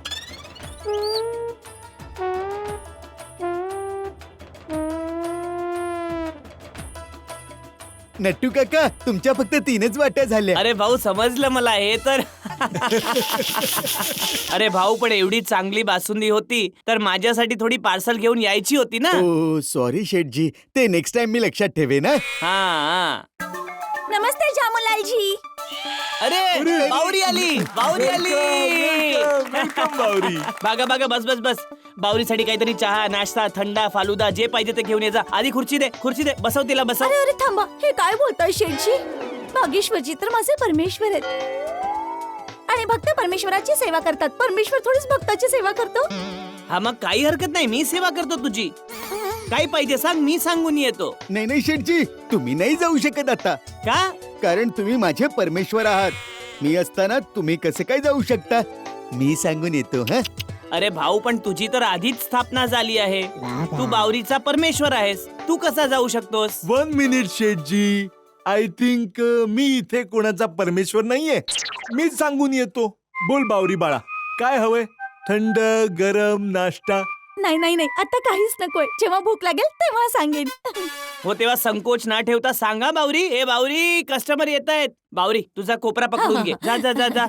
Nattu काका, तुमच्या फक्त 3च वाट्या झाल्या. अरे भाऊ, समजलं मला हे तर. अरे भाऊ, पण एवढी चांगली बासुंदी होती तर माझ्यासाठी थोडी पार्सल घेऊन यायची होती ना. ओ सॉरी शेठजी, ते नेक्स्ट टाइम मी लक्षात ठेवेन. हा. नमस्ते जामूलालजी. अरे बावरी आली, बावरी आली. वेलकम बावरी. बागा बागा, बस बस बस. बावरीसाठी काहीतरी चहा, नाश्ता, थंडा, फालुदा जे पाहिजे ते घेऊन ये जा. आधी खुर्ची दे, खुर्ची दे, बसव तिला, बसव. अरे अरे थांबा, हे काय बोलताय शेठजी? भागेश्वरजी तर माझे परमेश्वर आहेत आणि भक्त परमेश्वराची सेवा करतात. परमेश्वर थोडीच भक्ताची सेवा करतो. हा, मग काही हरकत नाही, मी सेवा करतो तुझी. काय पाहिजे सांग, मी सांगून येतो. नाही नाही शेठजी, तुम्ही नाही जाऊ शकत आता, का? कारण तुम्ही माझे परमेश्वर आहात. मी असताना तुम्ही कसे काय जाऊ शकता? मी सांगून येतो. हा, अरे भाऊ, पण तुझी तर आधीच स्थापना झाली आहे. तू बावरीचा परमेश्वर आहेस. तू कसा जाऊ शकतोस? 1 मिनिट शेठजी. आय थिंक मी इथे कोणाचा परमेश्वर नाहीये. मीच सांगून येतो. बोल बावरी बाळा, काय हवंय? थंड गरम नाश्ता? नाही नाही नाही, आता काहीच नकोय. जेव्हा भूक लागेल तेव्हा सांगेन. हो, तेव्हा संकोच ना ठेवता सांगा बावरी. ए बावरी, कस्टमर येत आहेत. बावरी, तुझा कोपरा पकडून घे. जा जा जा जा.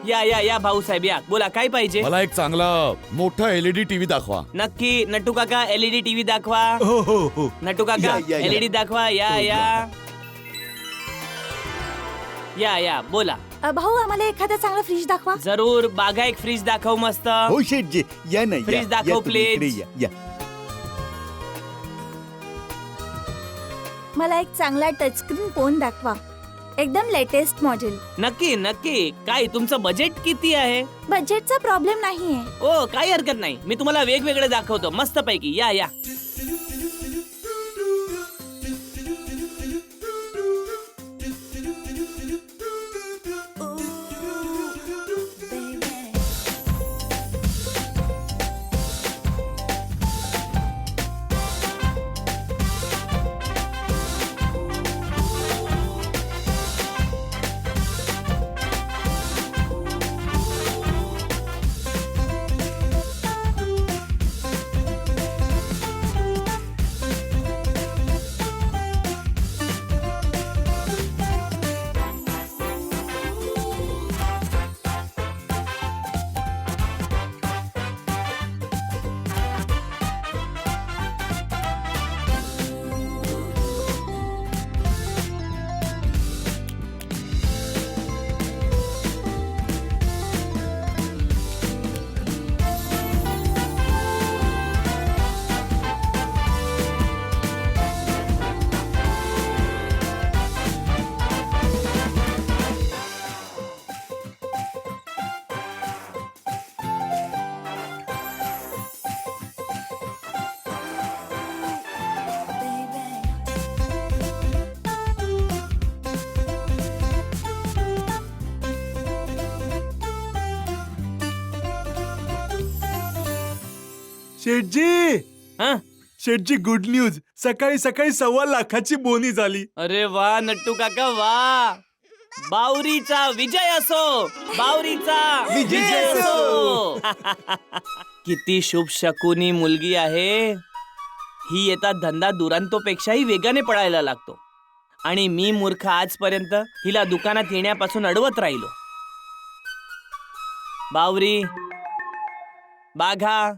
या या या भाऊसाहेब, या. बोला, काय पाहिजे? मला एक चांगला मोठा LED टीव्ही दाखवा. नक्की. नटू काका, LED टीव्ही दाखवा. हो हो हो. नटू काका, या. LED दाखवा. या या या या. बोला. भाऊ, आम्हाला एखादा चांगला फ्रीज दाखवा. जरूर. बाघा, एक फ्रीज दाखव मस्त. हो शेठजी, या ना, या. फ्रीज दाखव, या तुम्ही please. इकडे या, या. मला एक चांगला टचस्क्रीन फोन दाखवा. एकदम लेटेस्ट मॉडेल. नक्की नक्की. काय तुमचं बजेट किती आहे? बजेटचा प्रॉब्लेम नाहीये. ओ, काही हरकत नाही. मी तुम्हाला वेगवेगळे दाखवतो मस्त पैकी. या या. शेठजी, हा? शेठजी, गुड न्यूज. सकाळी सकाळी 1.25 लाखाची बोनी झाली. अरे वा नट्टू काका, वा. बावरीचा विजय असो. बावरीचा विजय असो. किती शुभ शकुनी मुलगी आहे ही. येतात धंदा दुरांतोपेक्षाही वेगाने पळायला लागतो. आणि मी मूर्ख आजपर्यंत हिला दुकानात येण्यापासून अडवत राहिलो. बावरी, बाघा,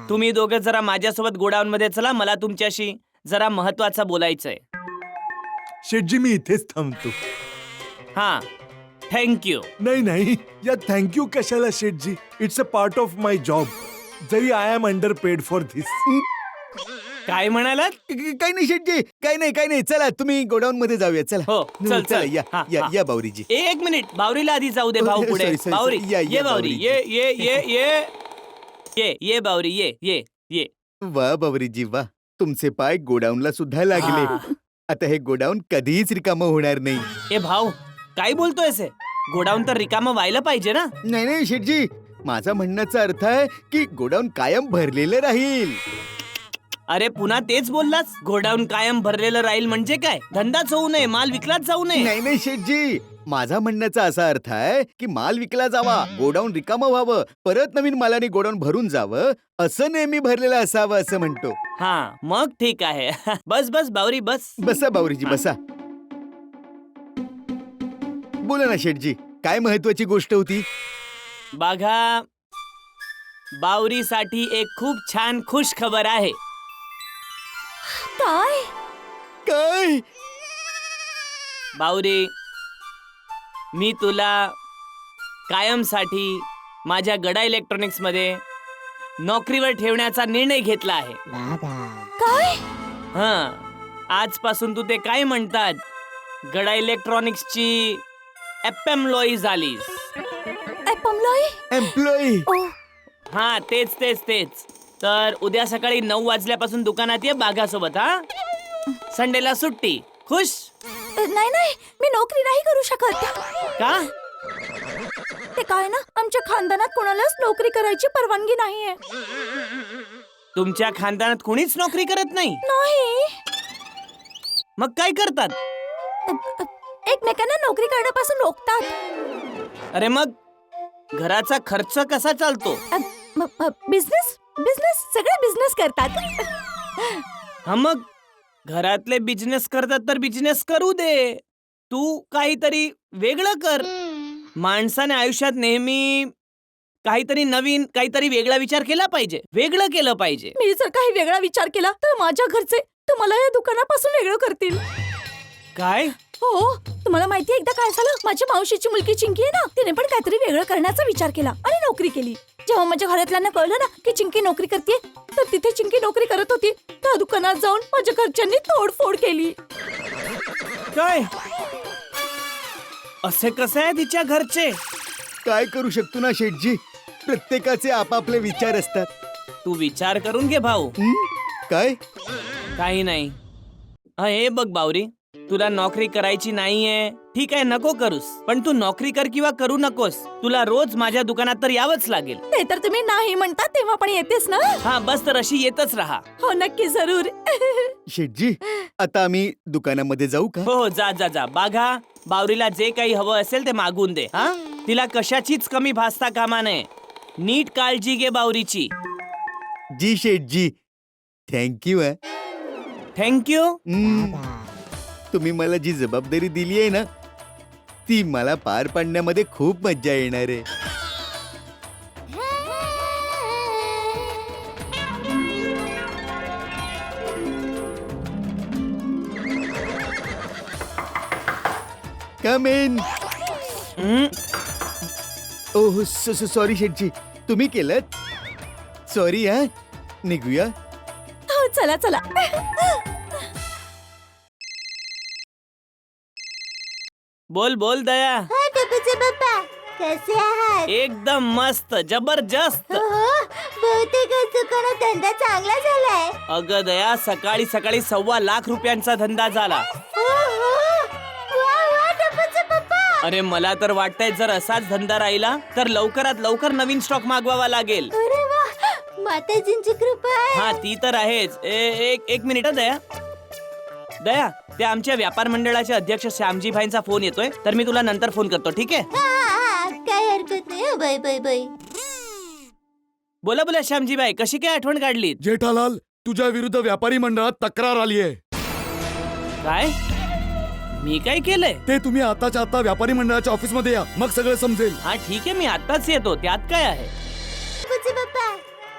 तुम्ही दोघं जरा माझ्यासोबत गोडाऊन मध्ये चला. मला तुमच्याशी जरा महत्वाचं बोलायचंय. शेठजी, मी इथेच थांबतो. हा, थँक्यू. नाही नाही, या थँक्यू कशाला Sethji. It's a part of my job. जरी I am underpaid for this. काय म्हणालात? काही नाही शेठजी, काही नाही. चला, तुम्ही गोडाऊन मध्ये जाऊया. चला. हो, चल चला, चल. या हा, या हा. या बावरीजी. एक मिनिट, बावरीला आधी जाऊ दे भाऊ पुढे. Sorry, sorry, बावरी, या, ये बावरी, बावरी. ये बावरी, ये. वा बावरीजी, वा. तुमचे पाय गोडाऊनला सुद्धा लागले. हा. आता हे गोडाऊन कधीच रिकामं होणार नाही. ए भाऊ, काय बोलतोयस हे? गोडाऊन तर रिकामं व्हायला पाहिजे ना? नाही शेठजी, माझा म्हणण्याचा अर्थ आहे की गोडाऊन कायम भरलेलं राहील. अरे पुन्हा तेच बोललास? गोडाऊन कायम भरलेलं राहील म्हणजे काय? धंदाच होऊ नये, माल विकलाच जाऊ नये. नाही शेठजी, माझा म्हणण्याचा असा अर्थ आहे की माल विकला जावा, गोडाऊन रिकामं व्हावं, परत नवीन मालाने गोडाऊन भरून जावं, असं नेहमी भरलेलं असावं असं म्हणतो. हा, मग ठीक आहे. बस बस बावरी, बस. बसा बावरीजी, बसा. बोला ना शेठजी, काय महत्वाची गोष्ट होती? बघा, बावरीसाठी एक खूप छान खुश खबर आहे. काय? काय? बावरी, मी तुला कायमसाठी माझ्या गडा इलेक्ट्रॉनिक्स मध्ये नोकरीवर ठेवण्याचा निर्णय घेतला आहे. काय? हा, आजपासून तू ते काय म्हणतात, गडा इलेक्ट्रॉनिक्सची एम्प्लॉई झालीस. एम्प्लॉई? ओ, हा, तेच. तर उद्या सकाळी 9 वाजल्यापासून दुकानात ये बाघासोबत. हा, संडेला सुट्टी. खुश? नाही, मी नोकरी नाही करू शकत. का? ते काय ना, आमच्या खानदानात कोणालाच नोकरी करायची परवानगी नाहीये. तुमच्या खानदानात कोणीच नोकरी करत नाही, नाही. मग काय करतात? एकमेकांना नोकरी करण्यापासून रोखतात. अरे मग घराचा खर्च कसा चालतो? बिझनेस बिझनेस सगळे बिझनेस करतात. हा, मग घरातले बिझनेस करतात तर बिझनेस करू दे. तू काहीतरी वेगळं कर. माणसाने आयुष्यात नेहमी काहीतरी नवीन, काहीतरी वेगळा विचार केला पाहिजे, वेगळं केलं पाहिजे. मी जर काही वेगळा विचार केला तर माझ्या घरचे तुम्हाला या दुकानापासून वेगळं करतील. काय? हो, तुम्हाला माहितीये एकदा काय झालं? माझ्या मावशीची मुलगी चिंकी आहे ना, तिने पण काहीतरी वेगळं करण्याचा विचार केला आणि नोकरी केली. जेव्हा माझ्या घरातल्यांना कळलं ना की चिंकी नोकरी करते, तर तिथे चिंकी नोकरी करत होती, त्या दुकानात जाऊन माझ्या घरच्यांनी तोडफोड केली. काय? असे कसे आहे तिच्या घरचे? काय करू शकतो ना शेठजी, प्रत्येकाचे आपापले विचार असतात. तू विचार करून घे भाऊ. काय? काही नाही. हे बघ बावरी, तुला नोकरी करायची नाहीये, ठीक आहे, नको करूस. पण तू नोकरी कर किंवा करू नकोस, तुला रोज माझ्या दुकानात तर यावंच लागेल. ते तर तुम्ही नाही म्हणता तेव्हा पण येतेस ना. हा, बस तर अशी येतच राहा. हो, नक्की, जरूर. शेठजी, आता आम्ही दुकानामध्ये जाऊ का? हो हो, जा जा जा. बाघा, बावरीला जे काही हवं असेल ते मागून दे. हा, तिला कशाचीच कमी भासता कामा नये. नीट काळजी घे बावरीची. जी शेठजी, थँक्यू. थँक्यू. तुम्ही मला जी जबाबदारी दिली आहे ना, ती मला पार पाडण्यामध्ये खूप मज्जा येणार आहे. कम इन. ओह, सॉरी शेठजी, तुम्ही केलं. सॉरी. हा, निघूया. हो, चला चला. बोल बोल दया. पप्पा, कसे आहात? एकदम मस्त, जबरदस्त. बहुतेक दुकानात धंदा चांगला झालाय. अगं दया, सकाळी सकाळी 1.25 लाख रुपयांचा धंदा झाला. अरे मला तर वाटतंय जर असाच धंदा राहिला तर लवकरात लवकर नवीन स्टॉक मागवावा लागेल. अरे वा, माताजींची कृपा आहे. हा, ती तर आहेच. एक मिनिट दया. दया, त्या आमच्या व्यापार मंडळाचे अध्यक्ष श्यामजी भाईंचा फोन येतोय, तर मी तुला नंतर फोन करतो, ठीक आहे? काय हरकत नाही. Bye bye bye. बोला बोला श्यामजी भाई, कशी काय आठवण काढली? जेठालाल, तुझ्या विरुद्ध व्यापारी मंडळात तक्रार आली आहे. काय? मी काय केलंय? ते तुम्ही आताच्या आता व्यापारी मंडळाच्या ऑफिस मध्ये या, मग सगळं समजेल. हा, ठीक आहे, मी आताच येतो. त्यात काय आहे? पप्पा,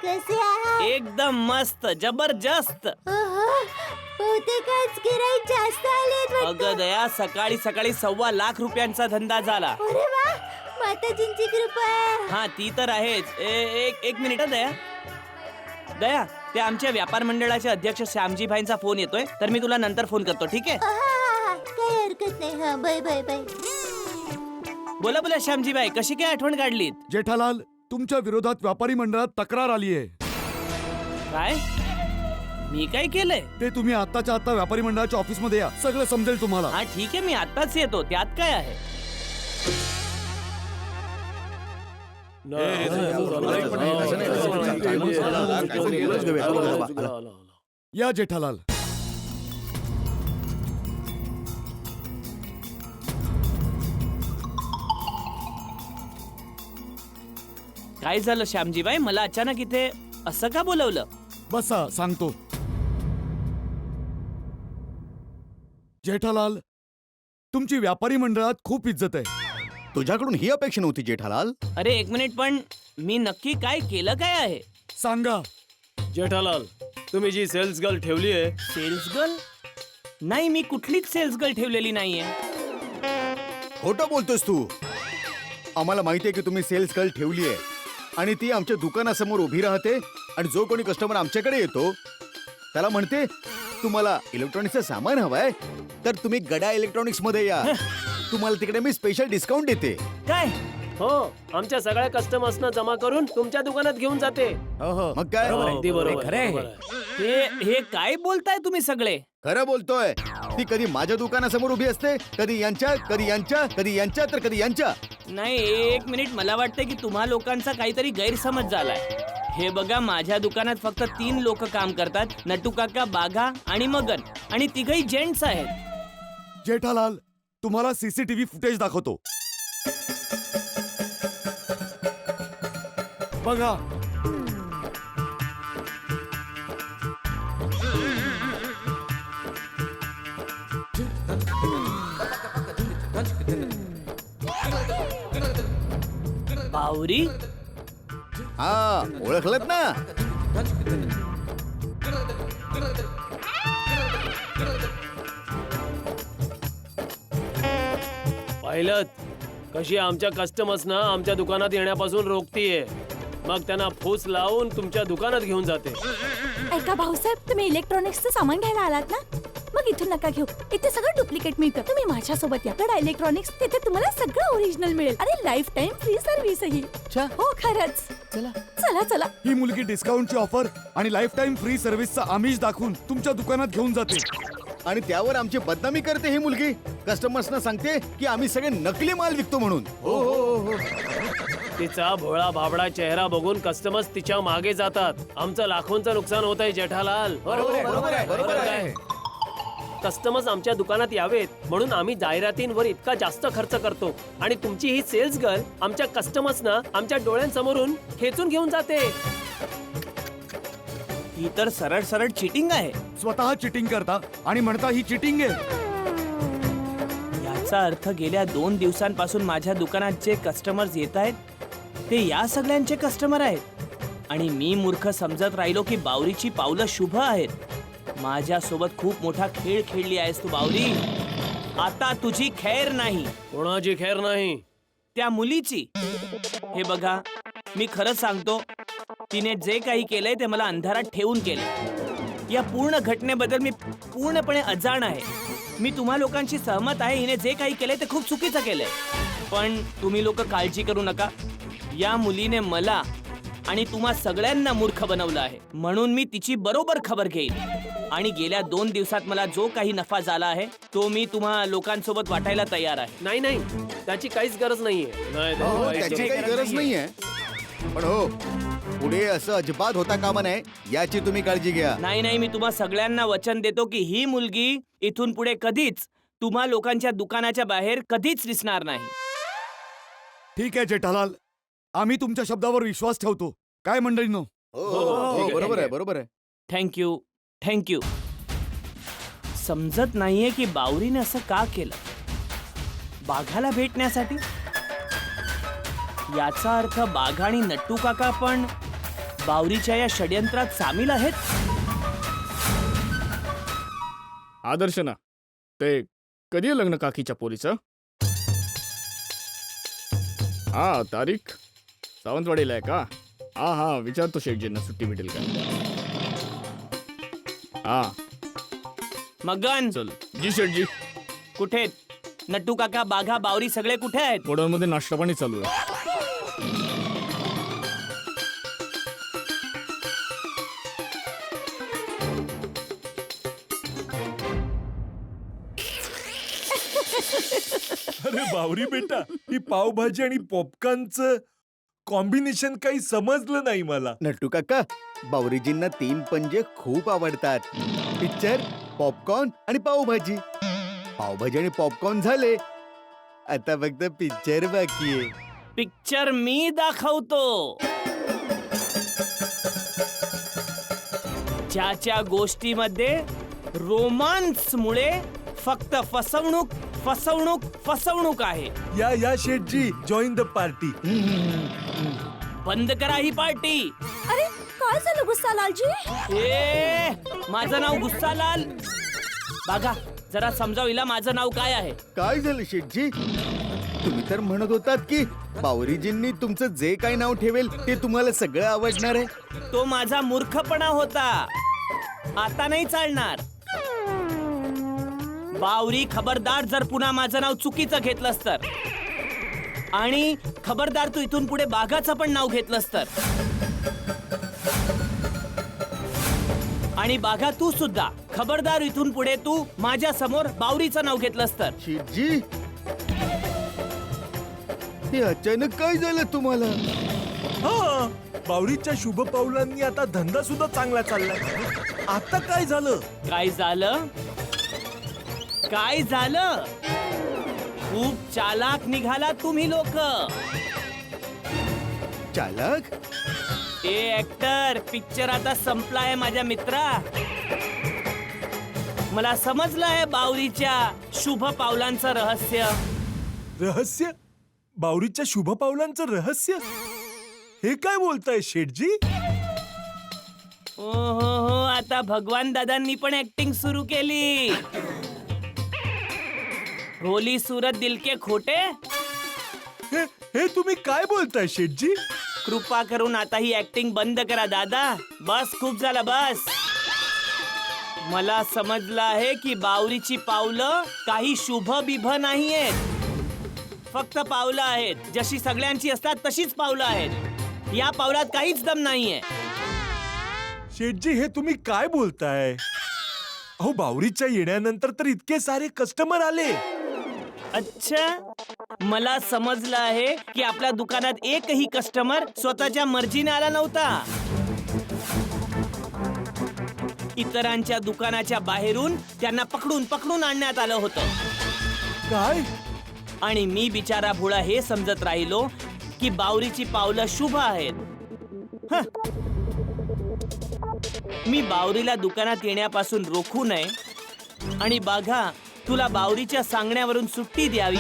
कसे आहात? एकदम मस्त, जबरदस्त. बहुतेक आज गिराईक जास्त आलेत वाटतं. अगं दया, सकाळी सकाळी 1.25 लाख रुपयांचा धंदा झाला. अरे वा, माताजींची कृपा आहे. हा, ती तर आहेच. एक मिनिट दया. दया, ते आमच्या व्यापार मंडळाचे अध्यक्ष श्यामजी भाईंचा फोन येतोय, तर मी तुला नंतर फोन करतो, ठीक आहे? काही हरकत नाही. हा, बाय बाय बाय. बोला बोला श्यामजी भाई, कशी काय आठवण काढलीत? जेठालाल, तुमच्या विरोधात व्यापारी मंडळात तक्रार आली आहे. काय? मी काय केलंय? ते तुम्ही आताच्या आता व्यापारी मंडळाच्या ऑफिस मध्ये या, सगळं समजेल तुम्हाला. हा, ठीक आहे, मी आताच येतो. त्यात काय आहे? या जेठालाल. काय झालं श्यामजीबाई, मला अचानक इथे असं का बोलवलं? बसा, सांगतो. जेठालाल, तुमची व्यापारी मंडळात खूप इज्जत आहे. तुझ्याकडून ही अपेक्षा नव्हती जेठालाल. अरे एक मिनिट, पण मी नक्की काय केलं काय आहे? सांगा. जेठालाल, तुम्ही जी सेल्स गर्ल ठेवली आहे, सेल्स गर्ल? नाही, मी कुठलीच सेल्स गर्ल ठेवलेली नाहीये. खोटं बोलतोस तू. आम्हाला माहिती आहे की तुम्ही सेल्स गर्ल ठेवली आहे आणि ती आमच्या दुकानासमोर उभी राहते आणि जो कोणी कस्टमर आमच्याकडे येतो त्याला म्हणते तुम्हाला इलेक्ट्रॉनिक्सचं सामान हवंय तर तुम्ही गडा इलेक्ट्रॉनिक्स मध्ये या, तुम्हाला तिकडे मी स्पेशल डिस्काउंट देते. काय? हो, आमच्या सगळ्या कस्टमर्सना जमा करून तुमच्या दुकानात घेऊन जाते. मग काय? अगदी बरोबर. खरं आहे. बरोबर आहे. हे काय बोलताय तुम्ही सगळे? खरं बोलतोय. ती कधी माझ्या दुकानासमोर उभी असते, कधी यांच्या, कधी यांच्या, कधी यांच्या, तर कधी यांच्या. नाही, एक मिनिट. मला वाटतं की तुम्हा लोकांचा काहीतरी गैरसमज झालाय. हे बघा, माझ्या दुकानात फक्त 3 लोक काम करतात. नटू काका, बाघा आणि मगन. आणि तिघही जेंट्स आहेत. जेठालाल तुम्हाला सीसीटीव्ही फुटेज दाखवतो. बघा. बावरी, हा, ओळखलत ना? पाहिलं कशी आमच्या कस्टमर्सना आमच्या दुकानात येण्यापासून रोखतीये, मग त्यांना फूस लावून तुमच्या दुकानात घेऊन जाते. ऐका भाऊसाहेब, तुम्ही इलेक्ट्रॉनिक्सचं सामान घ्यायला आलात ना, मग इथून नका घेऊ. इथे सगळं डुप्लिकेट मिळतं. तुम्ही माझ्यासोबत या. कडा इलेक्ट्रॉनिक्स, तिथे तुम्हाला सगळं ओरिजिनल मिळेल. अरे लाईफ टाइम फ्री सर्व्हिसही. हो खरंच. चला चला चला. ही मुलगी डिस्काउंटची ऑफर आणि लाईफ टाइम फ्री सर्व्हिसचा आमिष दाखवून तुमच्या दुकानात घेऊन जाते. आणि त्यावर आमची बदनामी करते ही मुलगी. कस्टमर्सना सांगते की आम्ही सगळे नकली माल विकतो म्हणून. हो हो हो हो. तिचा भोळा भाबडा चेहरा बघून कस्टमर्स तिच्या मागे जातात. आमचं लाखोंचं नुकसान होत आहे जेठालाल. बरोबर आहे. कस्टमर्स आमच्या दुकानात यावेत म्हणून आम्ही जाहिरातींवर इतका जास्त खर्च करतो आणि तुमची ही सेल्स गर्ल आमच्या कस्टमर्सना आमच्या डोळ्यांसमोरून खेचून घेऊन जाते. ही तर सरळ सरळ चिटिंग आहे. स्वतः चिटिंग करता आणि म्हणता ही चिटिंग आहे. याचा अर्थ गेल्या 2 दिवसांपासून माझ्या दुकानात जे कस्टमर्स येत आहेत ते या सगळ्यांचे कस्टमर आहेत. आणि मी मूर्ख समजत राहिलो की बावरीची पावलं शुभ आहेत. माझ्यासोबत खूप मोठा खेळ खेळली आहेस तू बावरी. आता तुझी खैर नाही. कोणाची खैर नाही? त्या मुलीची. हे बघा, मी खरंच सांगतो, तिने जे काही केलंय ते मला अंधारात ठेवून केले. या पूर्ण घटनेबद्दल मी पूर्णपणे अजाण आहे. मी तुम्हा लोकांशी सहमत आहे. हिने जे काही केलंय ते खूप चुकीचं केलंय. पण तुम्ही लोक काळजी करू नका. या मुलीने मला आणि तुम्हा सगळ्यांना मूर्ख बनवलं आहे. म्हणून मी तिची बरोबर खबर घेईन. आणि गेल्या 2 दिवसात मला जो काही नफा झाला आहे तो मी तुम्हा लोकांसोबत वाटायला तयार आहे. नाही नाही, त्याची काहीच गरज नाहीये. हो, त्याची काही गरज नाहीये. पण हो, पुढे असं अजिबात होता कामा नये याची तुम्ही काळजी घ्या. नाही नाही, मी तुम्हा सगळ्यांना वचन देतो की ही मुलगी इथून पुढे कधीच तुम्हा लोकांच्या दुकानाच्या बाहेर कधीच दिसणार नाही. ठीक आहे जेठालाल, आम्ही तुमच्या शब्दावर विश्वास ठेवतो. काय मंडळींनो? हो, बरोबर आहे, बरोबर आहे. Thank you thank you. समजत नाहीये की बावरीने असं का केलं. बाघाला भेटण्यासाठी? याचा अर्थ बाघा आणि नट्टू काका पण बावरीच्या या षड्यंत्रात सामील आहेत. आदर्शना, ते कधी आहे लग्न काकीच्या पोरीचं? हा, तारीख सावंतवाडीला आहे का? हा हा, विचारतो शेठजींना सुट्टी भेटेल का. हा मगन, चल. जी शेठजी. कुठे? नट्टू काका, बाघा, बावरी सगळे कुठे आहेत? गोडाऊनमध्ये नाश्ता पाणी चालू आहे. अरे बावरी बेटा, ही पावभाजी आणि पॉपकॉर्नचं कॉम्बिनेशन काही समजलं नाही मला. नट्टू काका, बावरीजींना 3 पंजे खूप आवडतात. पिक्चर, पॉपकॉर्न आणि पावभाजी. पावभाजी आणि पॉपकॉर्न झाले, आता फक्त पिक्चर बाकी आहे. पिक्चर मी दाखवतो. ज्याच्या गोष्टीमध्ये रोमांसमुळे फक्त फसवणूक फसवणूक फसवणूक आहे. या शेठजी, जॉईन द पार्टी. बंद करा ही पार्टी. अरे काय झालं गुस्सालालजी? ए, माझं नाव गुस्सालाल. बघा, जरा समजाव हिला माझं नाव काय आहे. काय झालं शेठजी? तुम्ही तर म्हणत होतात की बावरीजींनी तुमचं जे काही नाव ठेवेल ते तुम्हाला सगळं आवडणार आहे. तो माझा मूर्खपणा होता. आता नाही चालणार. बावरी, खबरदार जर पुन्हा माझं नाव चुकीचं घेतलंस तर. आणि खबरदार तू इथून पुढे बाघाचं पण नाव घेतलंस तर. आणि बाघा, तू सुद्धा खबरदार इथून पुढे तू माझ्या समोर बावरीचं नाव घेतलंस तर. शेठजी, हे अचानक काय झालं तुम्हाला? हा, बावरीच्या शुभ पावलांनी आता धंदा सुद्धा चांगला चाललाय. आता काय झालं? काय झालं? काय झालं? खूप चालाक निघाला तुम्ही लोक. चालक? ए ऍक्टर, पिक्चर आता संपलाय माझ्या मित्रा. मला समजलंय बावरीच्या शुभ पावलांचं रहस्य. रहस्य? बावरीच्या शुभ पावलांचं रहस्य? हे काय बोलताय शेठजी? ओ हो, आता भगवान दादांनी पण ऍक्टिंग सुरू केली. होली सूरत दिल के खोटे. हे तुम्ही काय बोलताय शेठजी? कृपा करून आता ही ऍक्टिंग बंद करा दादा. बस, खूप झालं, बस. मला समजलं आहे की बावरीची पावलं काही शुभ बिभ नाहीयेत. फक्त पावलं आहेत. जशी सगळ्यांची असतात तशीच पावलं आहेत. या पावलात काहीच दम नाहीये. शेठजी, हे तुम्ही काय बोलताय? अहो, बावरीच्या येण्यानंतर तर इतके सारे कस्टमर आले. अच्छा, मला समजलं आहे की आपल्या दुकानात एकही कस्टमर स्वतःच्या मर्जीने आला नव्हता. इतरांच्या दुकानाच्या बाहेरून त्यांना पकडून पकडून आणण्यात आलं होतं. काय? आणि मी बिचारा भोळा हे समजत राहिलो की बावरीची पावलं शुभ आहेत. हं. मी बावरीला दुकानात येण्यापासून रोखू नये आणि बाघा, तुला बावरीच्या सांगण्यावरून सुट्टी द्यावी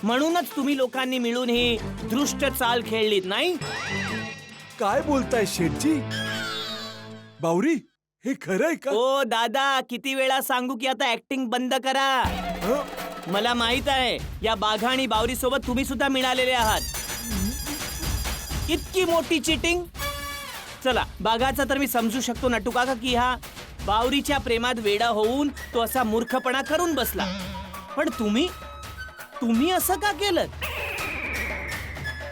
म्हणूनच तुम्ही लोकांनी मिळून ही दृष्ट चाल खेळलीत, नाही? काय बोलताय शेठजी? बावरी, हे खरंय का? ओ दादा, किती वेळा सांगू की आता ऍक्टिंग बंद करा. हं? मला माहित आहे या बाघा आणि बावरी सोबत तुम्ही सुद्धा मिळालेले आहात. इतकी मोठी चिटिंग. चला, बाघाचा तर मी समजू शकतो नटू काका की हा बावरीच्या प्रेमात वेडा होऊन तो असा मूर्खपणा करून बसला. पण तुम्ही असं का केलं?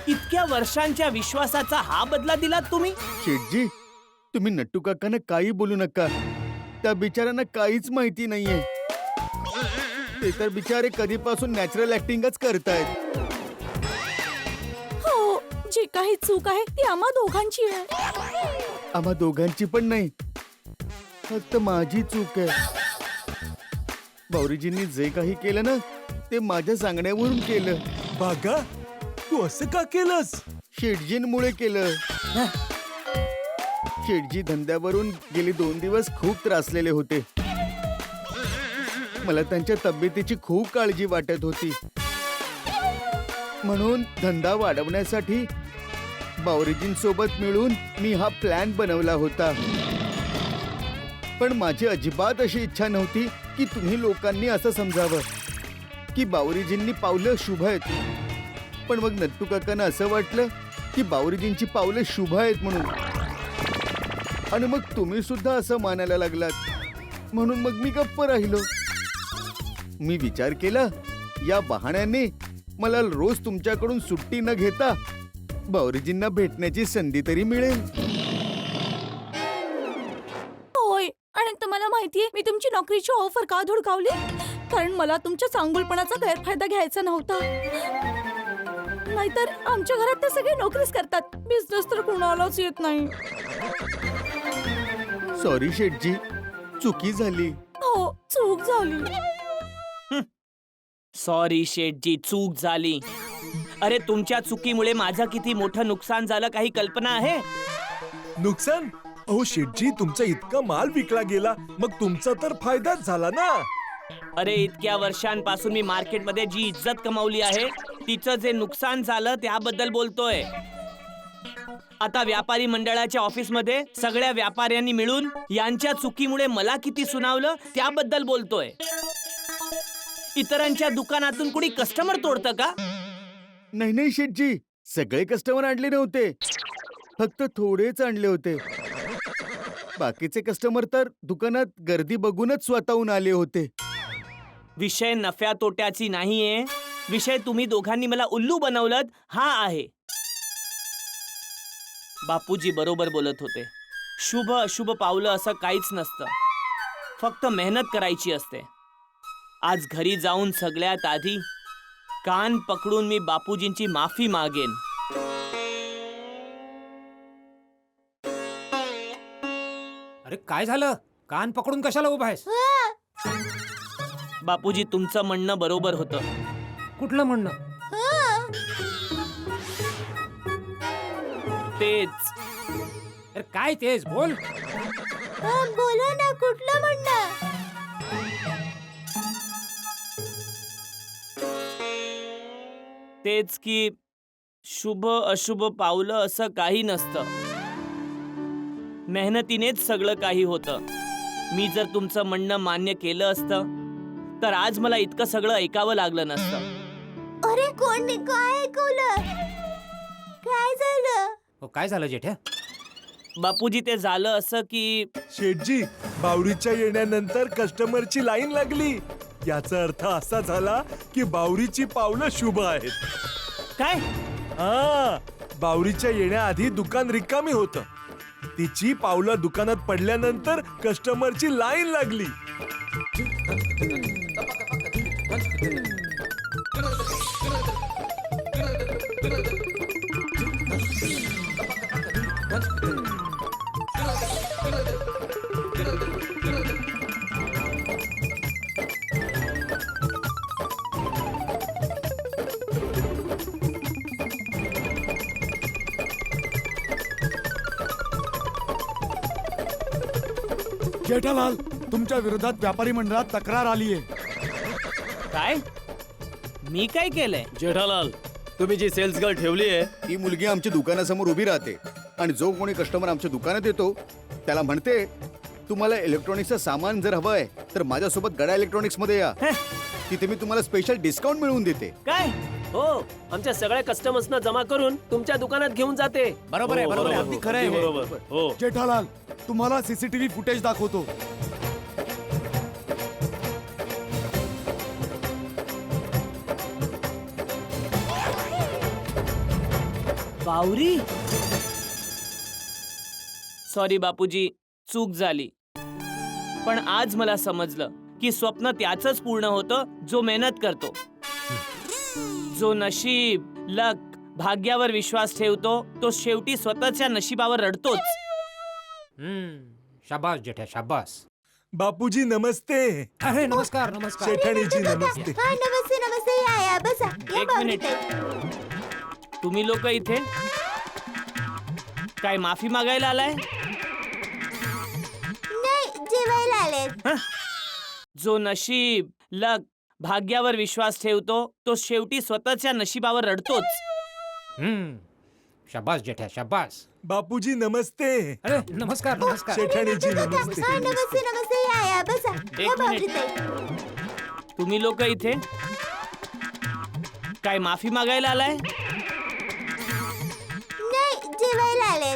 इतक्या वर्षांच्या विश्वासाचा हा बदला दिलात तुम्ही? शेठजी, तुम्ही नट्टू काकांना काही बोलू नका. त्या बिचाऱ्यांना काहीच माहिती नाहीये. ते तर बिचारे कधीपासून नॅचरल ऍक्टिंगच करतायत. हो, जी काही चूक आहे ती आम्हा दोघांची आहे. आम्हा दोघांची पण नाही, फक्त माझी चूक आहे. बावरीजींनी जे काही केलं ना ते माझ्या सांगण्यावरून केलं. बागा, तू असं का केलंस? शेठजींमुळे केलं. शेठजी धंद्यावरून गेली 2 दिवस खूप त्रासलेले होते. मला त्यांच्या तब्येतीची खूप काळजी वाटत होती. म्हणून धंदा वाढवण्यासाठी बावरीजींसोबत मिळून मी हा प्लॅन बनवला होता. पण माझी अजिबात अशी इच्छा नव्हती की तुम्ही लोकांनी असं समजावं की बावरीजींनी पावलं शुभ आहेत. पण मग नट्टू काकांना असं वाटलं की बावरीजींची पावलं शुभ आहेत म्हणून, आणि मग तुम्ही सुद्धा असं मानायला लागलात. म्हणून मग मी गप्प राहिलो. मी विचार केला, या बहाण्याने मला रोज तुमच्याकडून सुट्टी न घेता बावरीजींना भेटण्याची संधी तरी मिळेल. होय, आणि तुम्हाला माहितीये मी तुमची नोकरीची ऑफर का धुडकावली? कारण मला तुमच्या चांगुलपणाचा गैरफायदा घ्यायचा नव्हता. नाहीतर आमच्या घरात ते सगळे नोकरीच करतात. बिझनेस तर कोणालाच येत नाही. सॉरी शेठजी, चुकी झाली. हो, चूक झाली. सॉरी शेठजी, चूक झाली. अरे, तुमच्या चुकीमुळे माझं किती मोठं नुकसान झालं काही कल्पना आहे? नुकसान? अहो शेठजी, तुमचा इतका माल विकला गेला, मग तुमचा तर फायदाच झाला ना. अरे, इतक्या वर्षांपासून मी मार्केटमध्ये जी इज्जत कमावली आहे तिचं जे नुकसान झालं त्याबद्दल बोलतोय. आता व्यापारी मंडळाच्या ऑफिसमध्ये सगळ्या व्यापाऱ्यांनी मिळून यांच्या चुकीमुळे मला किती सुनावलं त्याबद्दल बोलतोय. इतरांच्या दुकानातून कुणी कस्टमर तोडतं का? नाही नाही शेठजी, सगळे कस्टमर आणले नव्हते, फक्त थोडेच आणले होते. बाकीचे कस्टमर तर दुकानात गर्दी बघूनच स्वतःहून आले होते. विषय नफ्या तोट्याची नाहीये. विषय तुम्ही दोघांनी मला उल्लू बनवलं हा आहे. बापूजी बरोबर बोलत होते. शुभ अशुभ पावलं असं काहीच नसतं. फक्त मेहनत करायची असते. आज घरी जाऊन सगळ्यात आधी कान पकडून मी बापूजींची माफी मागेन. अरे काय झालं? कान पकडून कशाला उभा आहेस? बापूजी, तुमचं म्हणणं बरोबर होतं. कुठलं म्हणणं? तेच. अरे काय तेच बोल. बोला ना, कुठलं म्हणणं? तेच की शुभ अशुभ पावलं असं काही नसतं. मेहनतीनेच सगळं काही होतं. मी जर तुमचं म्हणणं मान्य केलं असतं तर आज मला इतकं सगळं ऐकावं लागलं नसतं. अरे कोणी काय ऐकवलं? काय झालं? हो, काय झालं जेठ्या? बापूजी, ते झालं असं की शेठजी, बावरीच्या येण्यानंतर कस्टमरची लाईन लागली. याचा अर्थ असा झाला की बावरीची पावलं शुभ आहेत. काय? हा, बावरीच्या येण्याआधी दुकान रिकामी होतं. तिची पावलं दुकानात पडल्यानंतर कस्टमरची लाईन लागली. जेठालाल, तुमच्या विरोधात व्यापारी मंडळात तक्रार आलीये. काय? मी काय केलंय? जेठालाल, तुम्ही जी सेल्स गर्ल ठेवली आहे ती मुलगी आमच्या दुकानासमोर उभी राहते आणि जो कोणी कस्टमर आमच्या दुकानात येतो त्याला म्हणते, तुम्हाला इलेक्ट्रॉनिक्सचं सामान जर हवंय तर माझ्यासोबत गडा इलेक्ट्रॉनिक्स मध्ये या. तिथे मी तुम्हाला स्पेशल डिस्काउंट मिळवून देते. काय? हो, आमच्या सगळ्या कस्टमर्सना जमा करून तुमच्या दुकानात घेऊन जाते. बरोबर आहे, बरोबर आहे, अगदी खरं आहे हे. बरोबर. हो. जेठालाल, तुम्हाला सीसीटीव्ही फुटेज दाखवतो. बावरी? सॉरी बापूजी, चूक झाली. पण आज मला समजलं की स्वप्न त्याचंच पूर्ण होतं जो मेहनत करतो, जो नशीब, लक, भाग्यावर विश्वास ठेवतो. तो शेवटी स्वतःच्या नशिबावर रडतोच. शाबास जेठ्या, शाबास. बापूजी नमस्ते. अरे नमस्कार, नमस्कार. शेठाणीजी नमस्ते. हा, नमस्ते नमस्ते. या बसा. या एक मिनिट. बावरीताई. तुम्ही लोक इथे काय माफी मागायला आलाय? नाही, जेवायला आले. जो नशीब, लक, भाग्यावर विश्वास ठेवतो तो शेवटी स्वतःच्या नशिबावर रडतोच. शाबास जेठ्या, शाबास. बापूजी नमस्ते. अरे नमस्कार, नमस्कार. शेठाणीजी नमस्ते. हा, नमस्ते नमस्ते. या बसा. एक या मिनिट. बावरीताई. तुम्ही लोक इथे काय माफी मागायला आलाय? नाही, जेवायला आले.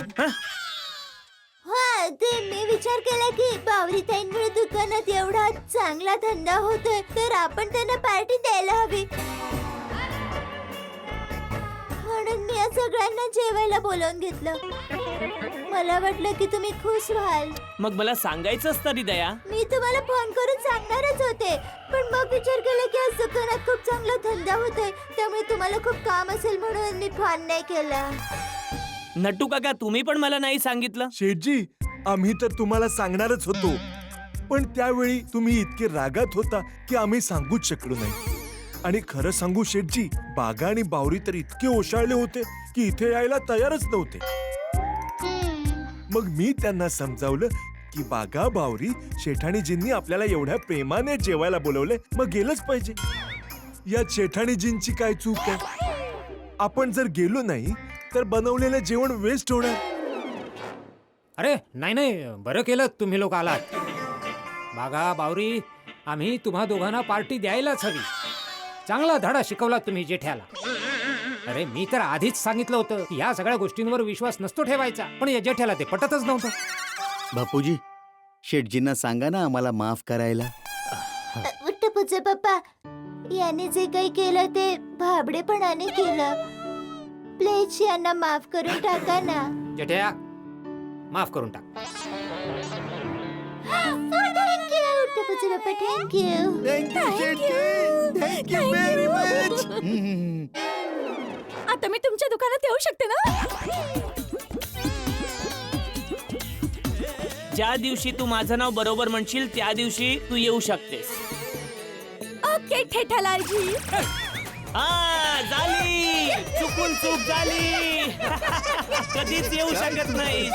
हा, ते मी विचार केला की बावरीताईंमुळे दुकानात एवढा चांगला धंदा होतोय तर आपण त्यांना पार्टी द्यायला हवी. म्हणून मी या सगळ्यांना जेवायला बोलावून घेतलं. मला वाटलं की तुम्ही खुश व्हाल. मग मला सांगायचंच तरी दया. मी तुम्हाला फोन करून सांगणारच होते, पण मग विचार केला की आज दुकानात खूप चांगला धंदा होतोय, त्यामुळे तुम्हाला खूप काम असेल म्हणून मी फोन नाही केला. नट्टू काका, तुम्ही पण मला नाही सांगितलं. शेठजी, आम्ही तर तुम्हाला सांगणारच होतो, पण त्यावेळी तुम्ही इतके रागात होता की आम्ही सांगूच शकलो नाही. आणि खरं सांगू शेठजी, बागा आणि बावरी तर इतके ओशाळले होते की इथे यायला तयारच नव्हते. मग मी त्यांना समजावलं की बागा, बावरी, शेठाणीजींनी आपल्याला एवढ्या प्रेमाने जेवायला बोलवले, मग गेलंच पाहिजे. यात शेठाणीजींची काय चूक आहे? आपण जर गेलो नाही तर बनवलेलं जेवण वेस्ट होणार. अरे नाही नाही, बरं केलं तुम्ही लोक आलात. बागा, बावरी, आम्ही तुम्हा दोघांना पार्टी द्यायलाच हवी. चांगला धडा शिकवला तुम्ही जेठ्याला. अरे मी तर आधीच सांगितलं होतं की या सगळ्या गोष्टींवर विश्वास नसतो ठेवायचा, पण या जेठ्याला ते पटतच नव्हतं. बापूजी, शेठजींना सांगा ना आम्हाला माफ करायला. विठ्ठलपूजा पप्पा, याने जे काही केलं ते भाबडेपणाने केलं. प्लीज यांना माफ करून टाका ना. जेठ्या, माफ करून टाक. थँक्यू विठ्ठलपूजा शेटचे पप्पा thank you thank you Sethji thank you very much. आता मी तुमच्या दुकानात येऊ शकते ना? ज्या दिवशी तू माझं नाव बरोबर म्हणशील त्या दिवशी तू येऊ शकतेस. ओके ठेठालालजी. हा झाली, चुकून चूक झाली. कधीच येऊ शकत नाही.